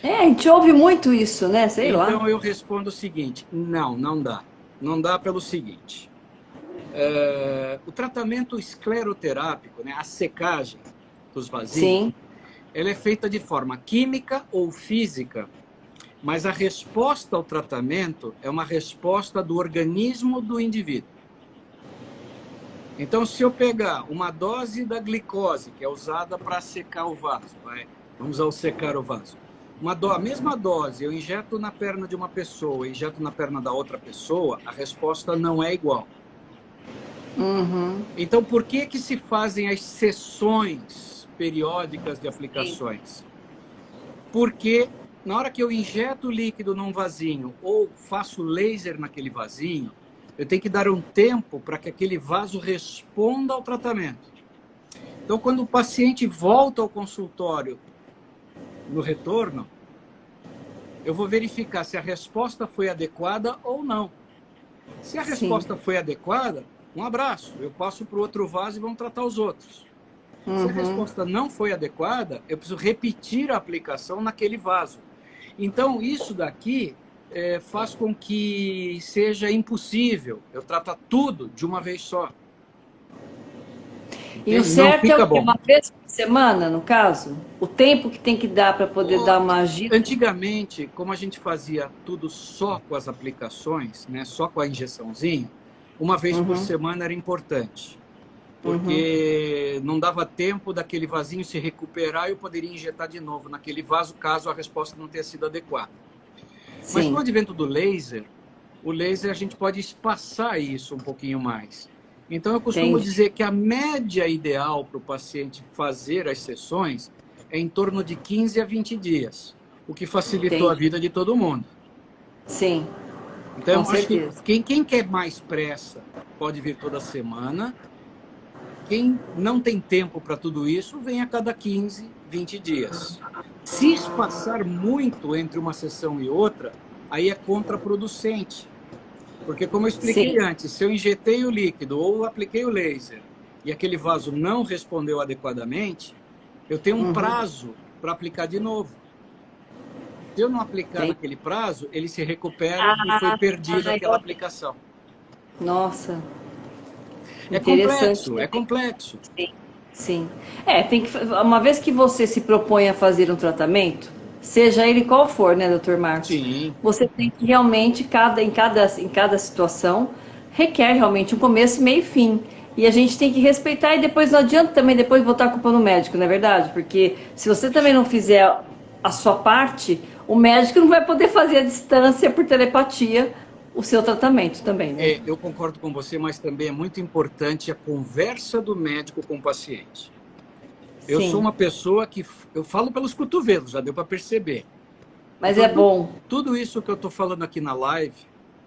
A gente ouve muito isso, né? Sei lá. Então eu respondo o seguinte, não dá. Não dá pelo seguinte. O tratamento escleroterápico, né, a secagem dos vasinhos, ela é feita de forma química ou física, mas a resposta ao tratamento é uma resposta do organismo do indivíduo. Então, se eu pegar uma dose da glicose, que é usada para secar o vaso, vamos ao secar o vaso, a mesma dose eu injeto na perna de uma pessoa e injeto na perna da outra pessoa, a resposta não é igual. Então, por que se fazem as sessões periódicas de aplicações? Porque na hora que eu injeto o líquido num vasinho ou faço laser naquele vasinho, eu tenho que dar um tempo para que aquele vaso responda ao tratamento. Então, quando o paciente volta ao consultório no retorno, eu vou verificar se a resposta foi adequada ou não. Se a resposta foi adequada, um abraço, eu passo para o outro vaso e vamos tratar os outros. Se a resposta não foi adequada, eu preciso repetir a aplicação naquele vaso. Então, isso daqui faz com que seja impossível eu tratar tudo de uma vez só. E o certo é uma vez por semana, no caso? O tempo que tem que dar para poder dar uma agida? Antigamente, como a gente fazia tudo só com as aplicações, né, só com a injeçãozinha, uma vez por semana era importante. Porque não dava tempo daquele vasinho se recuperar e eu poderia injetar de novo naquele vaso, caso a resposta não tenha sido adequada. Mas com o advento do laser, o laser a gente pode espaçar isso um pouquinho mais. Então eu costumo dizer que a média ideal para o paciente fazer as sessões é em torno de 15 a 20 dias, o que facilitou a vida de todo mundo. Sim. Então, acho que quem quer mais pressa pode vir toda semana. Quem não tem tempo para tudo isso, vem a cada 15, 20 dias. Se espaçar muito entre uma sessão e outra, aí é contraproducente. Porque, como eu expliquei antes, se eu injetei o líquido ou apliquei o laser e aquele vaso não respondeu adequadamente, eu tenho um prazo para aplicar de novo. Se eu não aplicar naquele prazo, ele se recupera e foi perdida aquela aplicação. Nossa. É complexo, é complexo. Sim. Tem que, uma vez que você se propõe a fazer um tratamento, seja ele qual for, né, doutor Marcos? Sim. Você tem que realmente, em cada situação, requer realmente um começo, meio e fim. E a gente tem que respeitar e depois não adianta também depois botar a culpa no médico, não é verdade? Porque se você também não fizer a sua parte, o médico não vai poder fazer à distância por telepatia o seu tratamento também, né? Eu concordo com você, mas também é muito importante a conversa do médico com o paciente. Eu sou uma pessoa que eu falo pelos cotovelos, já deu para perceber. Mas é Então, bom. tudo isso que eu estou falando aqui na live,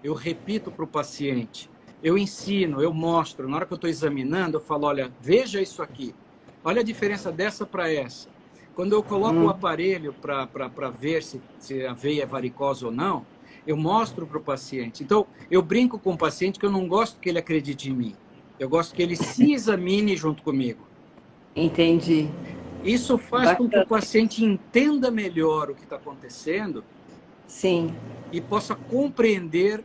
eu repito para o paciente, eu ensino, eu mostro. Na hora que eu estou examinando, eu falo, olha, veja isso aqui. Olha a diferença dessa para essa. Quando eu coloco o aparelho para ver se a veia é varicosa ou não, eu mostro para o paciente. Então, eu brinco com o paciente que eu não gosto que ele acredite em mim. Eu gosto que ele se examine junto comigo. Entendi. Isso faz com que o Bacana. paciente entenda melhor o que está acontecendo Sim. e possa compreender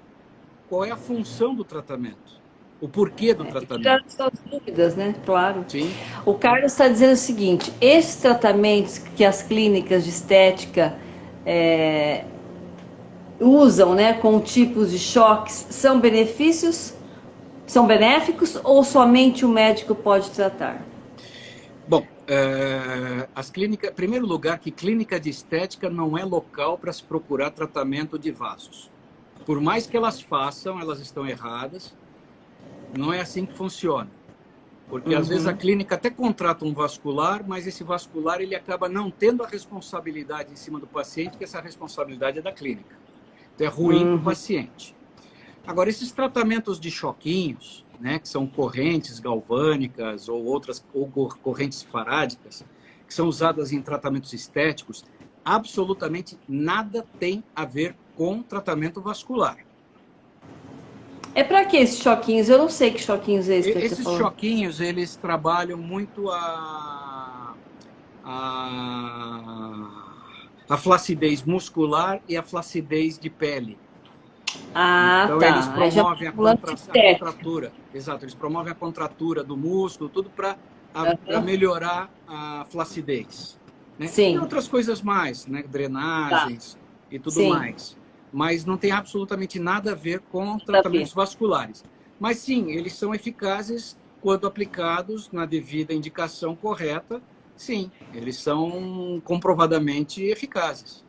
qual é a função do tratamento, o porquê do Tirar tratamento. suas dúvidas, né? Claro. Sim, O Carlos está dizendo o seguinte: esses tratamentos que as clínicas de estética usam, né, com tipos de choques, são benéficos ou somente o médico pode tratar? bom, as clínicas, em primeiro lugar, que clínica de estética não é local para se procurar tratamento de vasos. Por mais que elas façam, elas estão erradas. Não é assim que funciona. Porque às vezes a clínica até contrata um vascular, mas esse vascular ele acaba não tendo a responsabilidade em cima do paciente, que essa responsabilidade é da clínica. Então é ruim para o paciente. Agora, esses tratamentos de choquinhos, né, que são correntes galvânicas ou outras ou correntes farádicas, que são usadas em tratamentos estéticos, absolutamente nada tem a ver com tratamento vascular. É para que esses choquinhos? Eu não sei que choquinhos é esse que você Esses falou. choquinhos, eles trabalham muito a flacidez muscular e a flacidez de pele. Ah, Então, eles tá. Aí já promovem um lance a estético. contratura. Exato, eles promovem a contratura do músculo, tudo para melhorar a flacidez. Né? E Sim, outras coisas mais, né? tá. Drenagens e tudo Sim, mais. Mas não tem absolutamente nada a ver com nada a ver. tratamentos vasculares. Mas sim, eles são eficazes quando aplicados na devida indicação correta. Sim, eles são comprovadamente eficazes.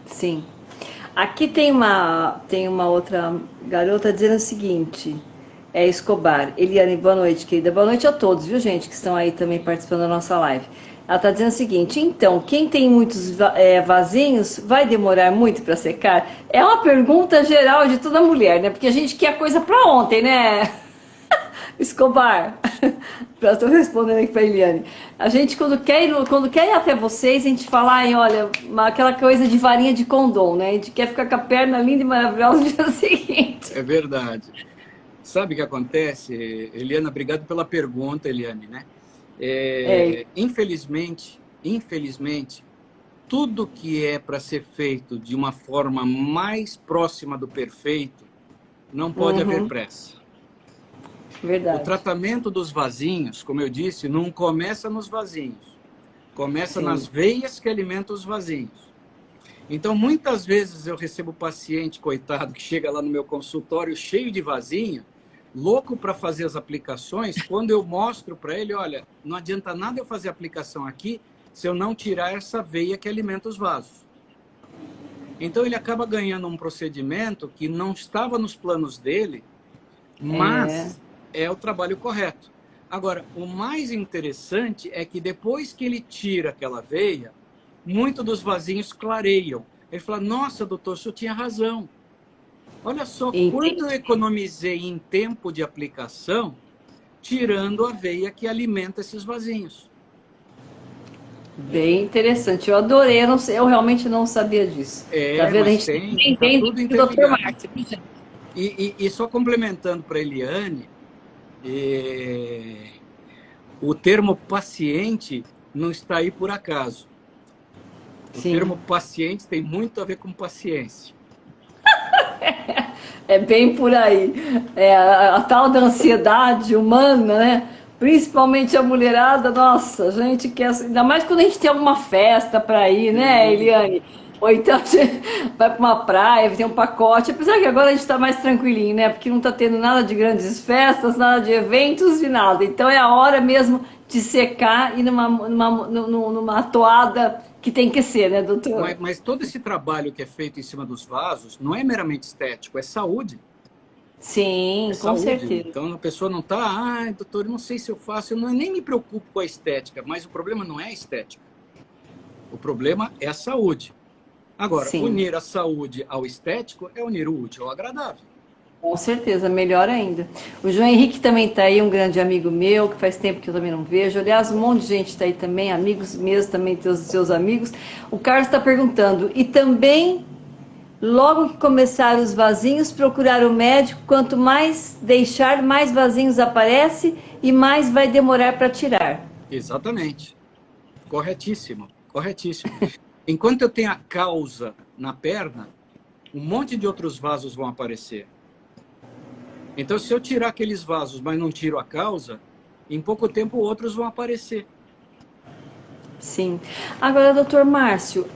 Sim. Aqui tem uma outra garota dizendo o seguinte, é Escobar. Eliane, boa noite, querida. Boa noite a todos, viu, gente, que estão aí também participando da nossa live. Ela está dizendo o seguinte, então, quem tem muitos vasinhos vai demorar muito para secar? É uma pergunta geral de toda mulher, né? Porque a gente quer coisa para ontem, né? Escobar, estou respondendo aqui para a Eliane. A gente, quando quer ir até vocês, a gente fala, ai, olha, aquela coisa de varinha de condom, né? A gente quer ficar com a perna linda e maravilhosa no dia seguinte. É verdade. Sabe o que acontece, Eliana? Obrigado pela pergunta, Eliane, né? É, Infelizmente, tudo que é para ser feito de uma forma mais próxima do perfeito, não pode haver pressa. O verdade. tratamento dos vasinhos, como eu disse, não começa nos vasinhos. Começa nas Sim. veias que alimentam os vasinhos. Então, muitas vezes eu recebo paciente, coitado, que chega lá no meu consultório cheio de vasinho, louco para fazer as aplicações, quando eu mostro para ele, olha, não adianta nada eu fazer aplicação aqui se eu não tirar essa veia que alimenta os vasos. Então, ele acaba ganhando um procedimento que não estava nos planos dele, É, mas é o trabalho correto. Agora, o mais interessante é que depois que ele tira aquela veia, muitos dos vasinhos clareiam. Ele fala, nossa, doutor, o senhor tinha razão. Olha só quanto eu entendi. economizei em tempo de aplicação, tirando a veia que alimenta esses vasinhos. Bem interessante. Eu adorei. Eu, não sei, eu realmente não sabia disso. Tá vendo? A Mas gente tem, tem tá vendo tudo o Dr. interligado. Márcio, viu, gente? E só complementando para a Eliane, o termo paciente não está aí por acaso. O Sim. termo paciente tem muito a ver com paciência. É bem por aí. É, a tal da ansiedade humana, né? Principalmente a mulherada, nossa, a gente quer. Ainda mais quando a gente tem alguma festa para ir, né, Sim, Eliane? Ou então a gente vai para uma praia, tem um pacote. Apesar que agora a gente está mais tranquilinho, né? Porque não está tendo nada de grandes festas, nada de eventos e nada. Então é a hora mesmo de secar e numa toada que tem que ser, né, doutor? mas todo esse trabalho que é feito em cima dos vasos não é meramente estético, é saúde. É Sim, com saúde. certeza. Então a pessoa não está, ai, doutor, eu não sei se eu faço, nem me preocupo com a estética, mas o problema não é a estética. O problema é a saúde. Agora, sim. unir a saúde ao estético é unir o útil ao agradável. Com certeza, melhor ainda. O João Henrique também está aí, um grande amigo meu, que faz tempo que eu também não vejo. Aliás, um monte de gente está aí também, amigos mesmo, também seus amigos. O Carlos está perguntando, e também, logo que começar os vasinhos, procurar o médico, quanto mais deixar, mais vasinhos aparece e mais vai demorar para tirar. Exatamente. Corretíssimo, corretíssimo. Enquanto eu tenho a causa na perna, um monte de outros vasos vão aparecer. Então, se eu tirar aqueles vasos, mas não tiro a causa, em pouco tempo outros vão aparecer. Sim. Agora, doutor Márcio,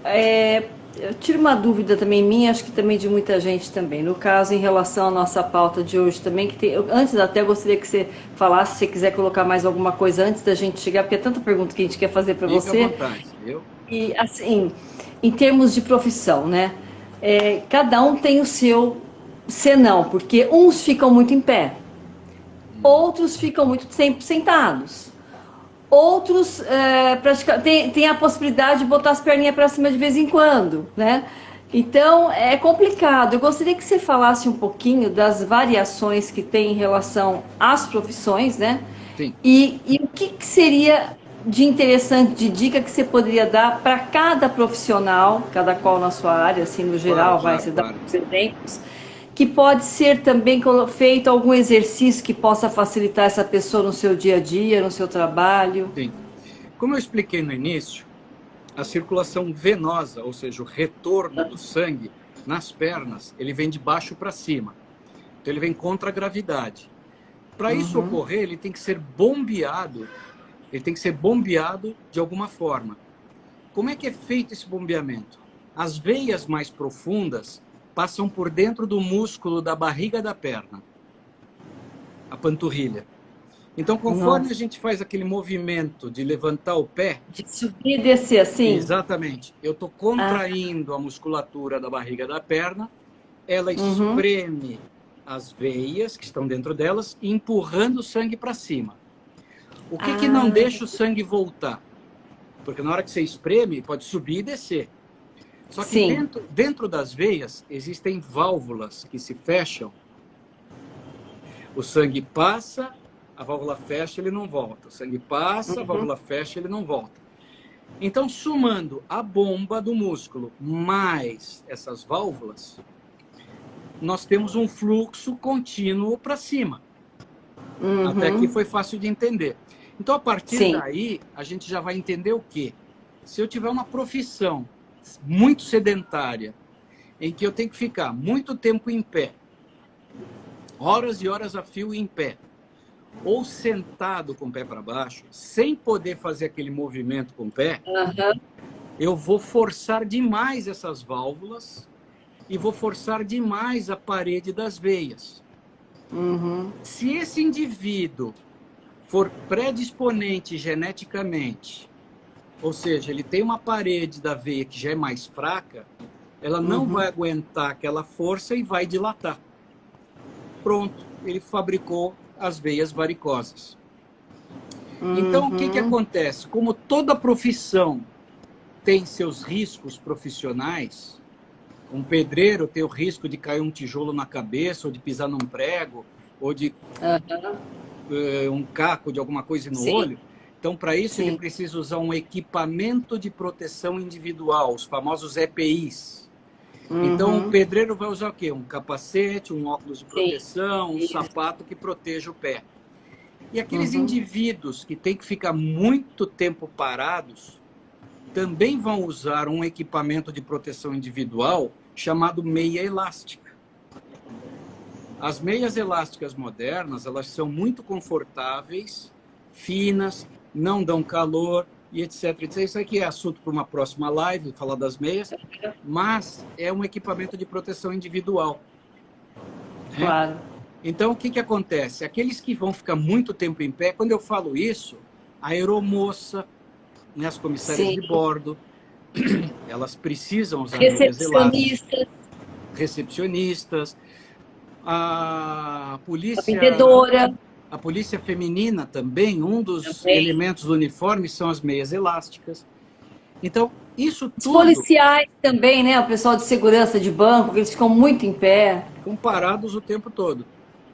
eu tiro uma dúvida também minha, acho que também de muita gente também. No caso, em relação à nossa pauta de hoje também, que tem, antes até eu gostaria que você falasse, se você quiser colocar mais alguma coisa antes da gente chegar, porque é tanta pergunta que a gente quer fazer para Fique à você. vontade, viu? E assim, em termos de profissão, né? Cada um tem o seu senão, porque uns ficam muito em pé, outros ficam muito tempo sentados. Outros tem a possibilidade de botar as perninhas para cima de vez em quando, né? Então é complicado. Eu gostaria que você falasse um pouquinho das variações que tem em relação às profissões, né? Sim. E o que seria de interessante, de dica que você poderia dar para cada profissional, cada qual na sua área, assim, no geral, Claro, você dá claro. uns exemplos, que pode ser também feito algum exercício que possa facilitar essa pessoa no seu dia a dia, no seu trabalho. Sim. Como eu expliquei no início, a circulação venosa, ou seja, o retorno do sangue nas pernas, ele vem de baixo para cima. Então, ele vem contra a gravidade. Para isso ocorrer, ele tem que ser bombeado de alguma forma. Como é que é feito esse bombeamento? As veias mais profundas passam por dentro do músculo da barriga da perna, a panturrilha. Então, conforme a gente faz aquele movimento de levantar o pé... De subir e descer, assim? Exatamente. Eu estou contraindo a musculatura da barriga da perna, ela espreme as veias que estão dentro delas, empurrando o sangue para cima. O que não deixa o sangue voltar? Porque na hora que você espreme, pode subir e descer. Só que dentro das veias existem válvulas que se fecham. O sangue passa, a válvula fecha, ele não volta. O sangue passa, a válvula fecha, ele não volta. Então, somando a bomba do músculo mais essas válvulas, nós temos um fluxo contínuo para cima. Até aqui foi fácil de entender. Então, a partir daí, a gente já vai entender o quê? Se eu tiver uma profissão muito sedentária, em que eu tenho que ficar muito tempo em pé, horas e horas a fio em pé, ou sentado com o pé para baixo, sem poder fazer aquele movimento com o pé, eu vou forçar demais essas válvulas e vou forçar demais a parede das veias. Se esse indivíduo for predisponente geneticamente, ou seja, ele tem uma parede da veia que já é mais fraca, ela não vai aguentar aquela força e vai dilatar. Pronto, ele fabricou as veias varicosas. Então, o que acontece? Como toda profissão tem seus riscos profissionais, um pedreiro tem o risco de cair um tijolo na cabeça, ou de pisar num prego, ou de um caco de alguma coisa no olho. Então, para isso, ele precisa usar um equipamento de proteção individual, os famosos EPIs. Então, o pedreiro vai usar o quê? Um capacete, um óculos de proteção, um sapato que proteja o pé. E aqueles indivíduos que têm que ficar muito tempo parados também vão usar um equipamento de proteção individual chamado meia elástica. As meias elásticas modernas, elas são muito confortáveis, finas, não dão calor e etc. Isso aqui é assunto para uma próxima live, falar das meias, mas é um equipamento de proteção individual. Né? Claro. Então, o que acontece? Aqueles que vão ficar muito tempo em pé, quando eu falo isso, a aeromoça, né, as comissárias de bordo, elas precisam usar meias elásticas. Recepcionistas, a polícia... A vendedora. A polícia feminina também, um dos elementos do uniforme são as meias elásticas. Então, Isso Os tudo policiais também, né? O pessoal de segurança de banco, que eles ficam muito em pé. comparados o tempo todo.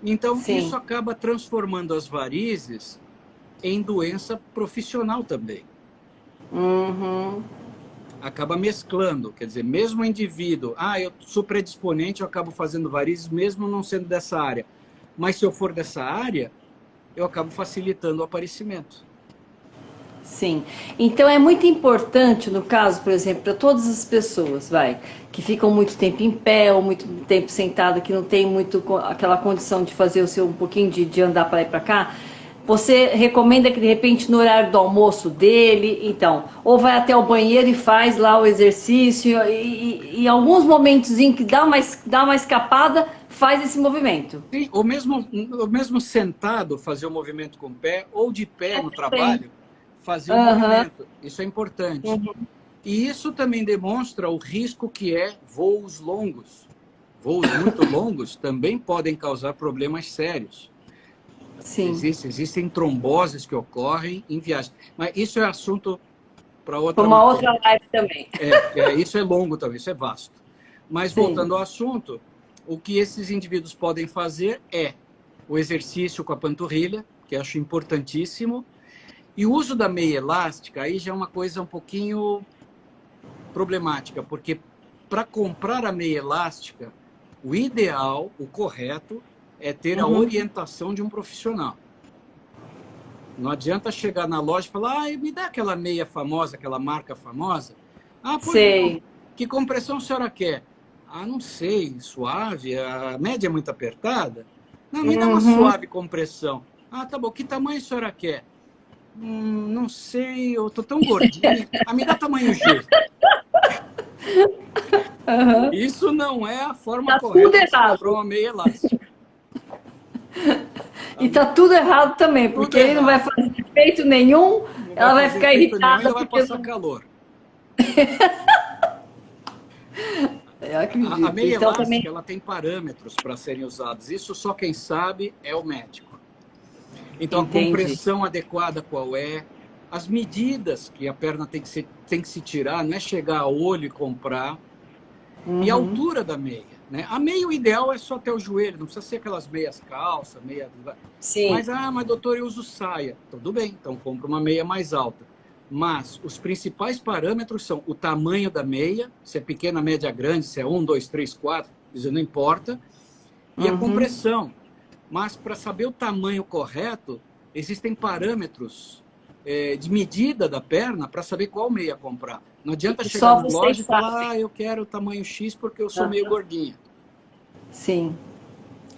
Então, isso Sim. acaba transformando as varizes em doença profissional também. Uhum. Acaba mesclando, quer dizer, mesmo o indivíduo, eu sou predisponente, eu acabo fazendo varizes mesmo não sendo dessa área. Mas se eu for dessa área, eu acabo facilitando o aparecimento. Sim. Então é muito importante, no caso, por exemplo, para todas as pessoas, que ficam muito tempo em pé ou muito tempo sentado, que não tem muito aquela condição de fazer o seu um pouquinho de andar para lá e para cá. Você recomenda que de repente no horário do almoço dele, então, ou vai até o banheiro e faz lá o exercício e alguns momentos em que dá uma escapada, faz esse movimento. Sim, ou mesmo sentado, fazer o movimento com o pé, ou de pé no Bem. trabalho, fazer o Aham. movimento. Isso é importante. Uhum. E isso também demonstra o risco que é voos longos. Voos muito longos também podem causar problemas sérios. Sim. Existem tromboses que ocorrem em viagem. Mas isso é assunto para Foi outra uma outra matéria. live também. Isso é longo também, isso é vasto. Mas Sim. voltando ao assunto, o que esses indivíduos podem fazer é o exercício com a panturrilha, que eu acho importantíssimo, e o uso da meia elástica, aí já é uma coisa um pouquinho problemática, porque para comprar a meia elástica, o ideal, o correto, é ter a Uhum. orientação de um profissional. Não adianta chegar na loja e falar, me dá aquela meia famosa, aquela marca famosa. Pois não. Sei. Que compressão a senhora quer? Não sei, suave, a média é muito apertada. Não, me dá uma Uhum. suave compressão. Tá bom, que tamanho a senhora quer? Não sei, eu tô tão gordinho. Me dá tamanho G. Uhum. Isso não é a forma Tá tudo correta de se comprar errado. uma meia elástica. E tá tudo errado também, Tudo porque ele não vai errado. fazer efeito nenhum, Não vai ela vai fazer ficar efeito nenhum, irritada ainda vai porque passar não. calor. Eu A acredito. meia Então elástica também. ela tem parâmetros para serem usados. Isso só quem sabe é o médico. Então, a Entendi. compressão adequada qual é, as medidas que a perna tem que se tirar, não é chegar a olho e comprar, e a Uhum. altura da meia. Né? A meia, o ideal é só até o joelho, não precisa ser aquelas meias calça, meia... Sim. Mas doutor, eu uso saia. Tudo bem, então compra uma meia mais alta. Mas os principais parâmetros são o tamanho da meia, se é pequena, média, grande, se é 1, 2, 3, 4, isso não importa, e a Uhum. compressão. Mas para saber o tamanho correto, existem parâmetros de medida da perna para saber qual meia comprar. Não adianta E chegar só na vocês loja e sabem. falar, eu quero o tamanho X porque eu sou meio Aham. gordinha. Sim.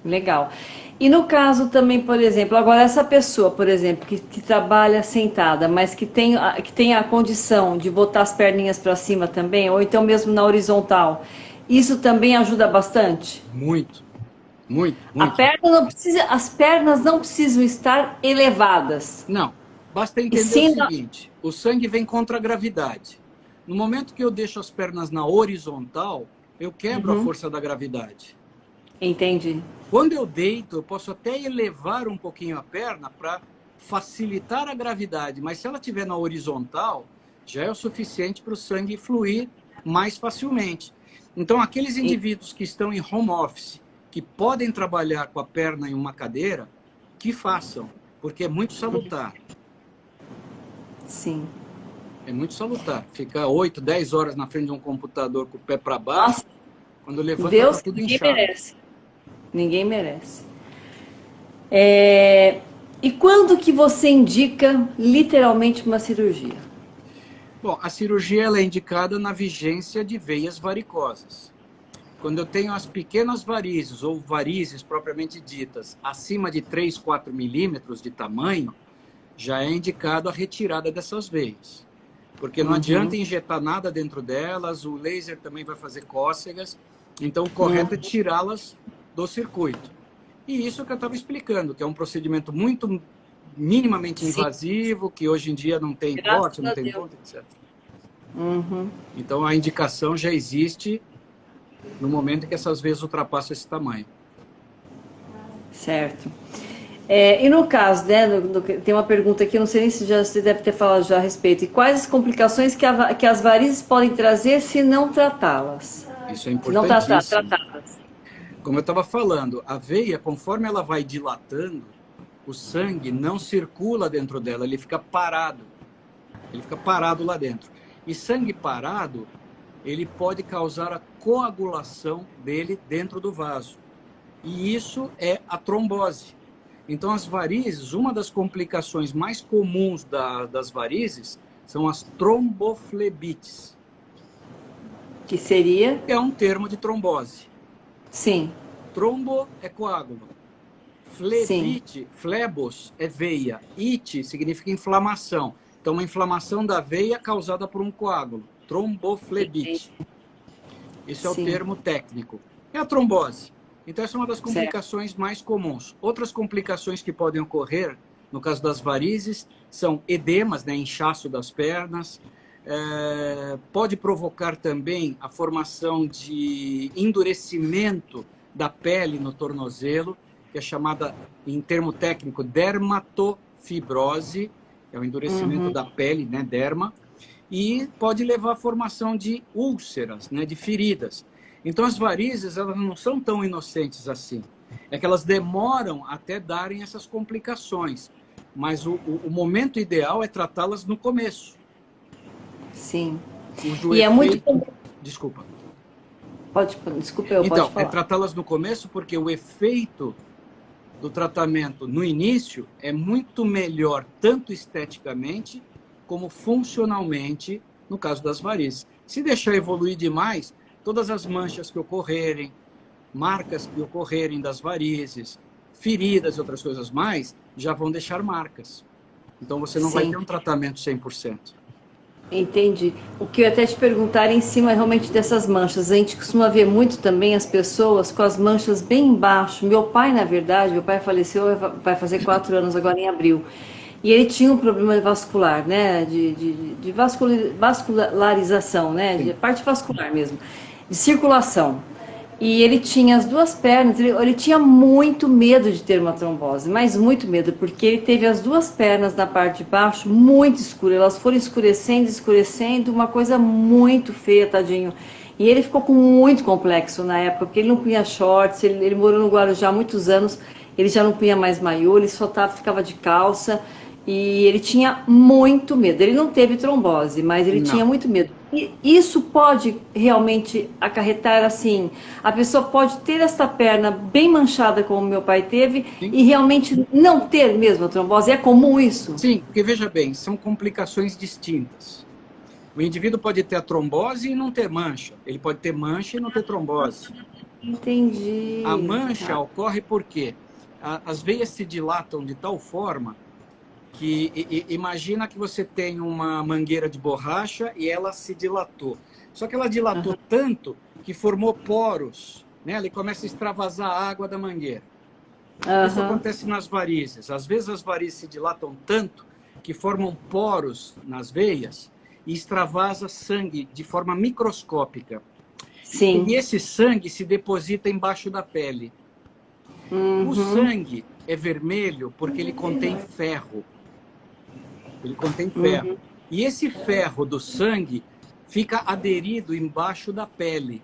Legal. E no caso também, por exemplo, agora essa pessoa, por exemplo, que trabalha sentada, mas que tem a condição de botar as perninhas para cima também, ou então mesmo na horizontal, isso também ajuda bastante? Muito, muito, A muito. perna não precisa, as pernas não precisam estar elevadas. Não, basta E entender o sim, seguinte, o sangue vem contra a gravidade. No momento que eu deixo as pernas na horizontal, eu quebro a uhum, força da gravidade. entendi. Quando eu deito, eu posso até elevar um pouquinho a perna para facilitar a gravidade, mas se ela estiver na horizontal, já é o suficiente para o sangue fluir mais facilmente. Então, aqueles indivíduos que estão em home office, que podem trabalhar com a perna em uma cadeira, que façam, porque é muito salutar. Sim. É muito salutar. Ficar 8, 10 horas na frente de um computador com o pé para baixo, Nossa, quando levanta, está Deus, tudo ninguém inchado. merece. Ninguém merece. E quando que você indica literalmente uma cirurgia? Bom, a cirurgia ela é indicada na vigência de veias varicosas. Quando eu tenho as pequenas varizes, ou varizes propriamente ditas, acima de 3, 4 milímetros de tamanho, já é indicado a retirada dessas veias. Porque não adianta Uhum, injetar nada dentro delas, o laser também vai fazer cócegas, então o correto é uhum, tirá-las do circuito. E isso que eu estava explicando, que é um procedimento muito minimamente sim, invasivo, que hoje em dia não tem corte, graças não a tem Deus. ponto, etc. Uhum, Então a indicação já existe no momento em que essas veias ultrapassam esse tamanho. certo. E no caso, né, tem uma pergunta aqui, não sei nem se já você deve ter falado já a respeito. E quais as complicações que as varizes podem trazer se não tratá-las? Isso é Se não importantíssimo. tratadas. Como eu estava falando, a veia, conforme ela vai dilatando, o sangue não circula dentro dela, ele fica parado. Ele fica parado lá dentro. E sangue parado, ele pode causar a coagulação dele dentro do vaso. E isso é a trombose. Então, as varizes, uma das complicações mais comuns das varizes são as tromboflebites. Que seria? É um termo de trombose. Sim. Trombo é coágulo. Sim. Flebite, flebos, é veia. Ite significa inflamação. Então, uma inflamação da veia causada por um coágulo. Tromboflebite. Esse é o Sim. termo técnico. É a trombose. Então, essa é uma das Certo. complicações mais comuns. Outras complicações que podem ocorrer, no caso das varizes, são edemas, né, inchaço das pernas. Pode provocar também a formação de endurecimento da pele no tornozelo, que é chamada, em termo técnico, dermatofibrose, é o endurecimento da pele, né, derma, e pode levar à formação de úlceras, né, de feridas. Então, as varizes, elas não são tão inocentes assim. É que elas demoram até darem essas complicações. Mas o momento ideal é tratá-las no começo. Sim. Cujo E é muito... efeito... Desculpa. Desculpa, pode Então, falar. é tratá-las no começo porque o efeito do tratamento no início é muito melhor, tanto esteticamente como funcionalmente, no caso das varizes. Se deixar evoluir demais, todas as manchas que ocorrerem, marcas que ocorrerem das varizes, feridas e outras coisas mais, já vão deixar marcas. Então, você não vai ter um tratamento 100%. Entendi. O que eu ia até te perguntar em cima realmente dessas manchas. A gente costuma ver muito também as pessoas com as manchas bem embaixo. Meu pai, na verdade, meu pai faleceu, vai fazer 4 anos agora em abril. E ele tinha um problema vascular, né? De vascularização, né? De parte vascular mesmo. De circulação. E ele tinha as duas pernas, ele tinha muito medo de ter uma trombose, mas muito medo, porque ele teve as duas pernas na parte de baixo muito escuras, elas foram escurecendo, escurecendo, uma coisa muito feia, tadinho. E ele ficou com muito complexo na época, porque ele não punha shorts, ele morou no Guarujá há muitos anos, ele já não punha mais maiô, ele só ficava de calça, e ele tinha muito medo. Ele não teve trombose, mas ele tinha muito medo. E isso pode realmente acarretar assim, a pessoa pode ter esta perna bem manchada como meu pai teve. Sim. E realmente não ter mesmo a trombose. É comum isso? Sim, porque veja bem, são complicações distintas. O indivíduo pode ter a trombose e não ter mancha. Ele pode ter mancha e não ter trombose. Entendi. A mancha ocorre porque as veias se dilatam de tal forma que imagina que você tem uma mangueira de borracha e ela se dilatou. Só que ela dilatou tanto que formou poros, né? Ela começa a extravasar a água da mangueira. Isso acontece nas varizes. Às vezes as varizes se dilatam tanto que formam poros nas veias e extravasa sangue de forma microscópica. Sim. E esse sangue se deposita embaixo da pele. O sangue é vermelho porque ele contém ferro. Ele contém ferro. E esse ferro do sangue fica aderido embaixo da pele.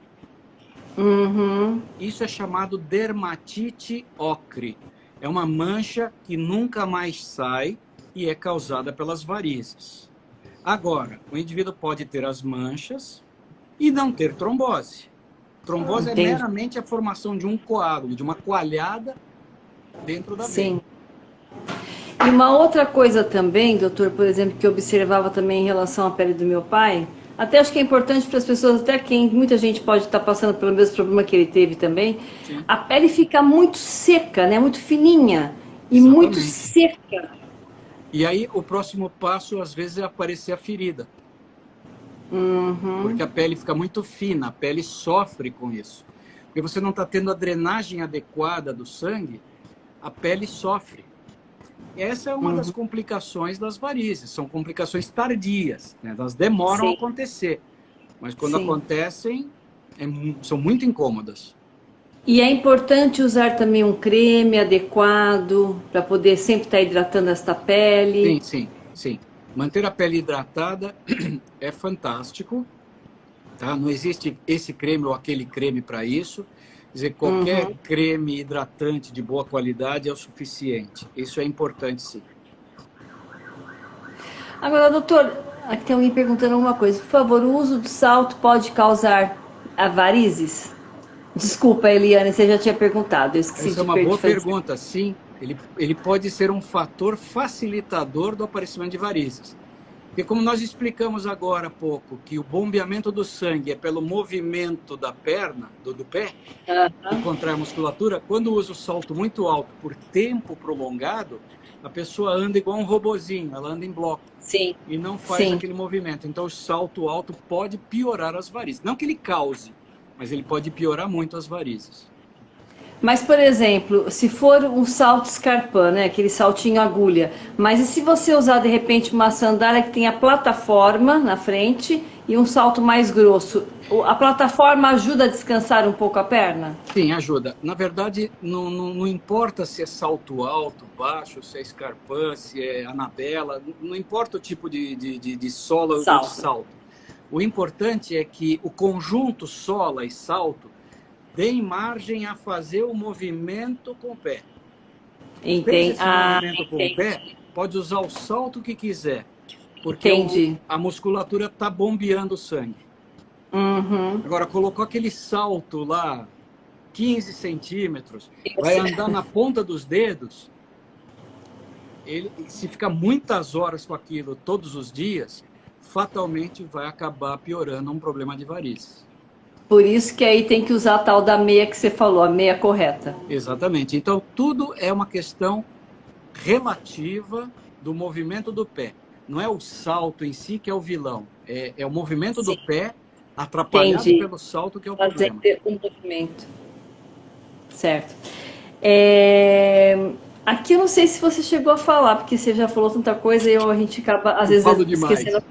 Isso é chamado dermatite ocre. É uma mancha que nunca mais sai e é causada pelas varizes. Agora, o indivíduo pode ter as manchas e não ter trombose. Trombose é meramente a formação de um coágulo, de uma coalhada dentro da veia. Sim. E uma outra coisa também, doutor, por exemplo, que eu observava também em relação à pele do meu pai, até acho que é importante para as pessoas, até muita gente pode estar passando pelo mesmo problema que ele teve também, sim, a pele fica muito seca, né? Muito fininha e muito seca. E aí o próximo passo, às vezes, é aparecer a ferida. Porque a pele fica muito fina, a pele sofre com isso. Porque você não está tendo a drenagem adequada do sangue, a pele sofre. Essa é uma das complicações das varizes. São complicações tardias, né? Elas demoram a acontecer. Mas quando acontecem, são muito incômodas. E é importante usar também um creme adequado para poder sempre estar hidratando esta Sim, pele. sim, sim. Manter a pele hidratada é fantástico, tá? Não existe esse creme ou aquele creme para isso. Quer dizer, qualquer Uhum. creme hidratante de boa qualidade é o suficiente. Isso é importante, sim. Agora, doutor, aqui tem alguém perguntando alguma coisa. Por favor, o uso do salto pode causar varizes? Desculpa, Eliane, você já tinha perguntado. Eu esqueci Essa é de uma boa fazer. pergunta, sim. Ele pode ser um fator facilitador do aparecimento de varizes. Porque como nós explicamos agora há pouco, que o bombeamento do sangue é pelo movimento da perna, do pé, que contrai a musculatura, quando usa o salto muito alto por tempo prolongado, a pessoa anda igual um robozinho, ela anda em bloco Sim, e não faz sim. aquele movimento. Então, o salto alto pode piorar as varizes. Não que ele cause, mas ele pode piorar muito as varizes. Mas, por exemplo, se for um salto escarpão, né, aquele saltinho agulha, mas e se você usar de repente uma sandália que tem a plataforma na frente e um salto mais grosso, a plataforma ajuda a descansar um pouco a perna? Sim, ajuda. Na verdade, não importa se é salto alto, baixo, se é escarpão, se é anabela, não importa o tipo de sola ou de Salto. salto. O importante é que o conjunto sola e salto deem margem a fazer o movimento com o pé. Fez Entendi. esse Ah, movimento com o pé, entendi. pode usar o salto que quiser, porque Entendi. a musculatura está bombeando o sangue. Uhum. Agora, colocou aquele salto lá, 15 centímetros, vai andar na ponta dos dedos, ele, se ficar muitas horas com aquilo todos os dias, fatalmente vai acabar piorando um problema de varizes. Por isso que aí tem que usar a tal da meia que você falou, a meia correta. Exatamente. Então, tudo é uma questão relativa do movimento do pé. Não é o salto em si que é o vilão, é o movimento do Sim, pé atrapalhado entendi. pelo salto que é o Fazer problema. um movimento. Certo. É, aqui eu não sei se você chegou a falar, porque você já falou tanta coisa e a gente acaba, às Eu falo vezes, esquecendo demais.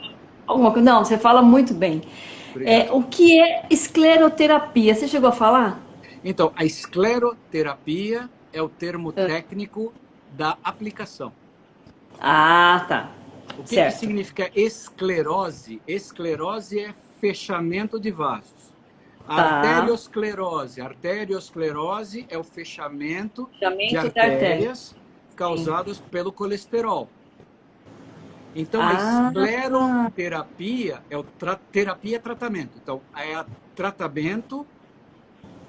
alguma coisa. Não, você fala muito bem. Obrigado. O que é escleroterapia? Você chegou a falar? Então, a escleroterapia é o termo Ah, técnico da aplicação. ah, tá. O que Certo. significa esclerose? Esclerose é fechamento de vasos. Tá. Arteriosclerose é o fechamento de Fechamento da artéria. artérias Sim. causadas pelo colesterol. Então, a Ah, escleroterapia é terapia é tratamento. Então, é tratamento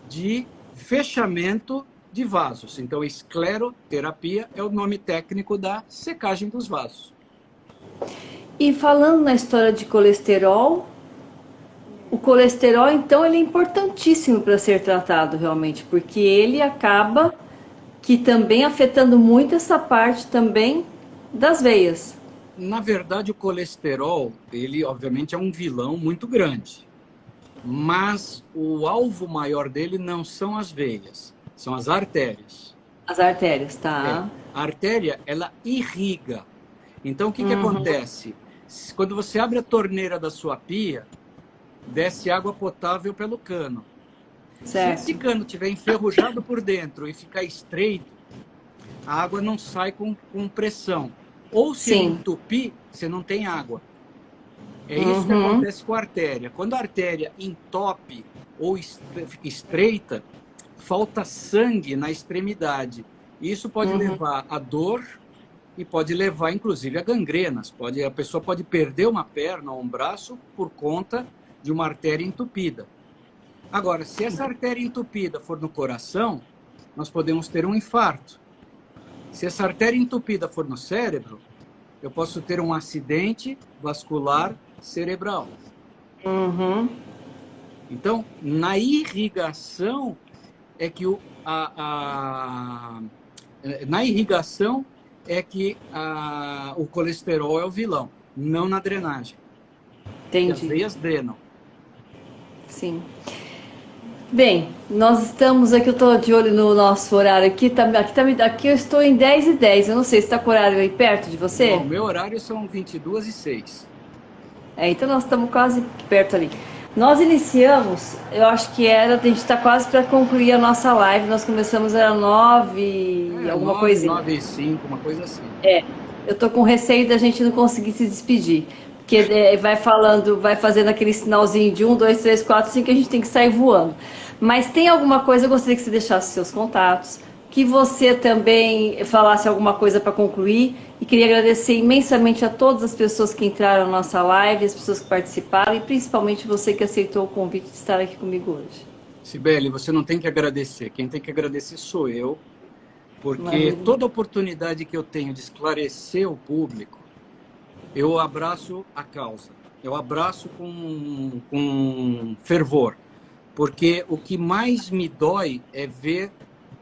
de fechamento de vasos. Então, escleroterapia é o nome técnico da secagem dos vasos. e falando na história de colesterol, o colesterol, então, ele é importantíssimo para ser tratado realmente, porque ele acaba que também afetando muito essa parte também das veias. Na verdade, o colesterol, ele obviamente é um vilão muito grande, mas o alvo maior dele não são as veias, são as artérias. As artérias, É, tá? a artéria, ela irriga. Então, o que que Uhum, acontece? Quando você abre a torneira da sua pia, desce água potável pelo cano. Se esse certo. cano estiver enferrujado por dentro e ficar estreito, a água não sai com pressão. Ou se ele Sim. entupir, você não tem água. É isso que Uhum, acontece com a artéria. Quando a artéria entope ou fica estreita, falta sangue na extremidade. Isso pode uhum, levar a dor e pode levar, inclusive, a gangrenas. A pessoa pode perder uma perna ou um braço por conta de uma artéria entupida. Agora, se essa artéria entupida for no coração, nós podemos ter um infarto. Se essa artéria entupida for no cérebro, eu posso ter um acidente vascular cerebral. uhum. Então, na irrigação é que na irrigação é que o colesterol é o vilão, não na drenagem, que as Entendi. veias drenam. Sim. Bem, nós estamos aqui, eu estou de olho no nosso horário aqui, aqui eu estou em 10h10, eu não sei se está com o horário aí perto de Não, você? meu horário são 22h06. Então nós estamos quase perto ali. Nós iniciamos, eu acho que a gente está quase para concluir a nossa live, nós começamos, era 9 e alguma 9, coisinha. 9 e 5, uma coisa assim. Eu tô com receio da gente não conseguir se despedir. Porque vai falando, vai fazendo aquele sinalzinho de 1, 2, 3, 4, 5, que a gente tem que sair voando. Mas tem alguma coisa, eu gostaria que você deixasse seus contatos, que você também falasse alguma coisa para concluir. E queria agradecer imensamente a todas as pessoas que entraram na nossa live, as pessoas que participaram, e principalmente você que aceitou o convite de estar aqui comigo hoje. Sibeli, você não tem que agradecer. Quem tem que agradecer sou eu, porque Maravilha. toda oportunidade que eu tenho de esclarecer o público, eu abraço a causa. Eu abraço com fervor. Porque o que mais me dói é ver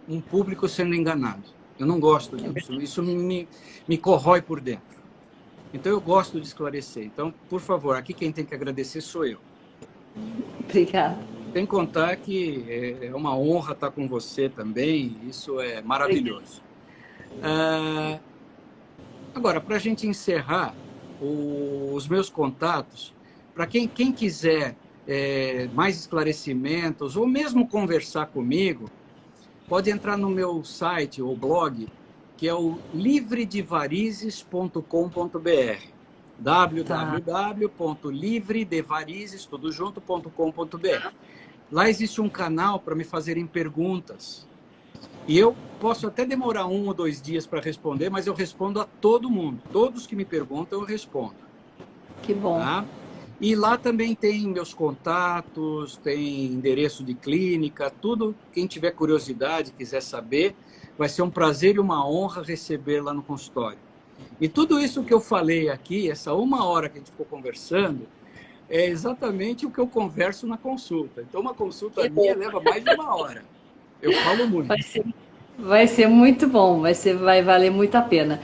um público sendo enganado. Eu não gosto disso. Isso me corrói por dentro. Então, eu gosto de esclarecer. Então, por favor, aqui quem tem que agradecer sou eu. Obrigada. Sem contar que é uma honra estar com você também. Isso é maravilhoso. Agora, para a gente encerrar, os meus contatos, para quem quiser mais esclarecimentos ou mesmo conversar comigo, pode entrar no meu site ou blog, que é o livredevarizes.com.br. www.livredevarizes.com.br. Lá existe um canal para me fazerem perguntas. E eu posso até demorar 1 ou 2 dias para responder, mas eu respondo a todo mundo. Todos que me perguntam, eu respondo. Que bom. Tá? E lá também tem meus contatos, tem endereço de clínica, tudo. Quem tiver curiosidade, quiser saber, vai ser um prazer e uma honra receber lá no consultório. E tudo isso que eu falei aqui, essa 1 hora que a gente ficou conversando, é exatamente o que eu converso na consulta. Então, uma consulta minha leva mais de 1 hora. Eu falo muito. Vai ser muito bom, vai valer muito a pena.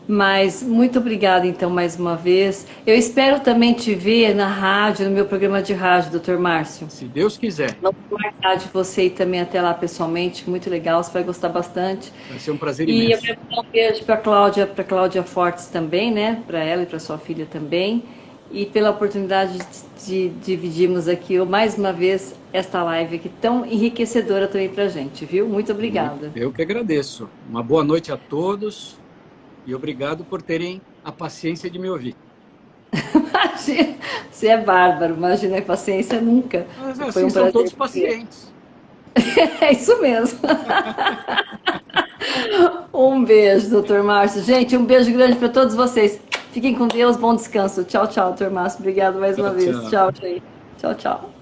Mas muito obrigada, então, mais uma vez. Eu espero também te ver na rádio, no meu programa de rádio, doutor Márcio. Se Deus quiser. Vamos marcar de você e também até lá pessoalmente. Muito legal, você vai gostar bastante. Vai ser um prazer imenso. E eu quero dar um beijo para a Cláudia Fortes também, né? Para ela e para sua filha também. E pela oportunidade de dividirmos aqui, mais uma vez, esta live aqui tão enriquecedora também para a gente, viu? Muito obrigada. Eu que agradeço. Uma boa noite a todos. E obrigado por terem a paciência de me ouvir. Imagina, você é bárbaro, imagina a paciência nunca. Mas assim, são todos pacientes. É isso mesmo. Um beijo, doutor Márcio. Gente, um beijo grande para todos vocês. Fiquem com Deus, bom descanso. Tchau, tchau, doutor Márcio. Obrigado mais uma vez. Tchau, gente. Tchau, tchau.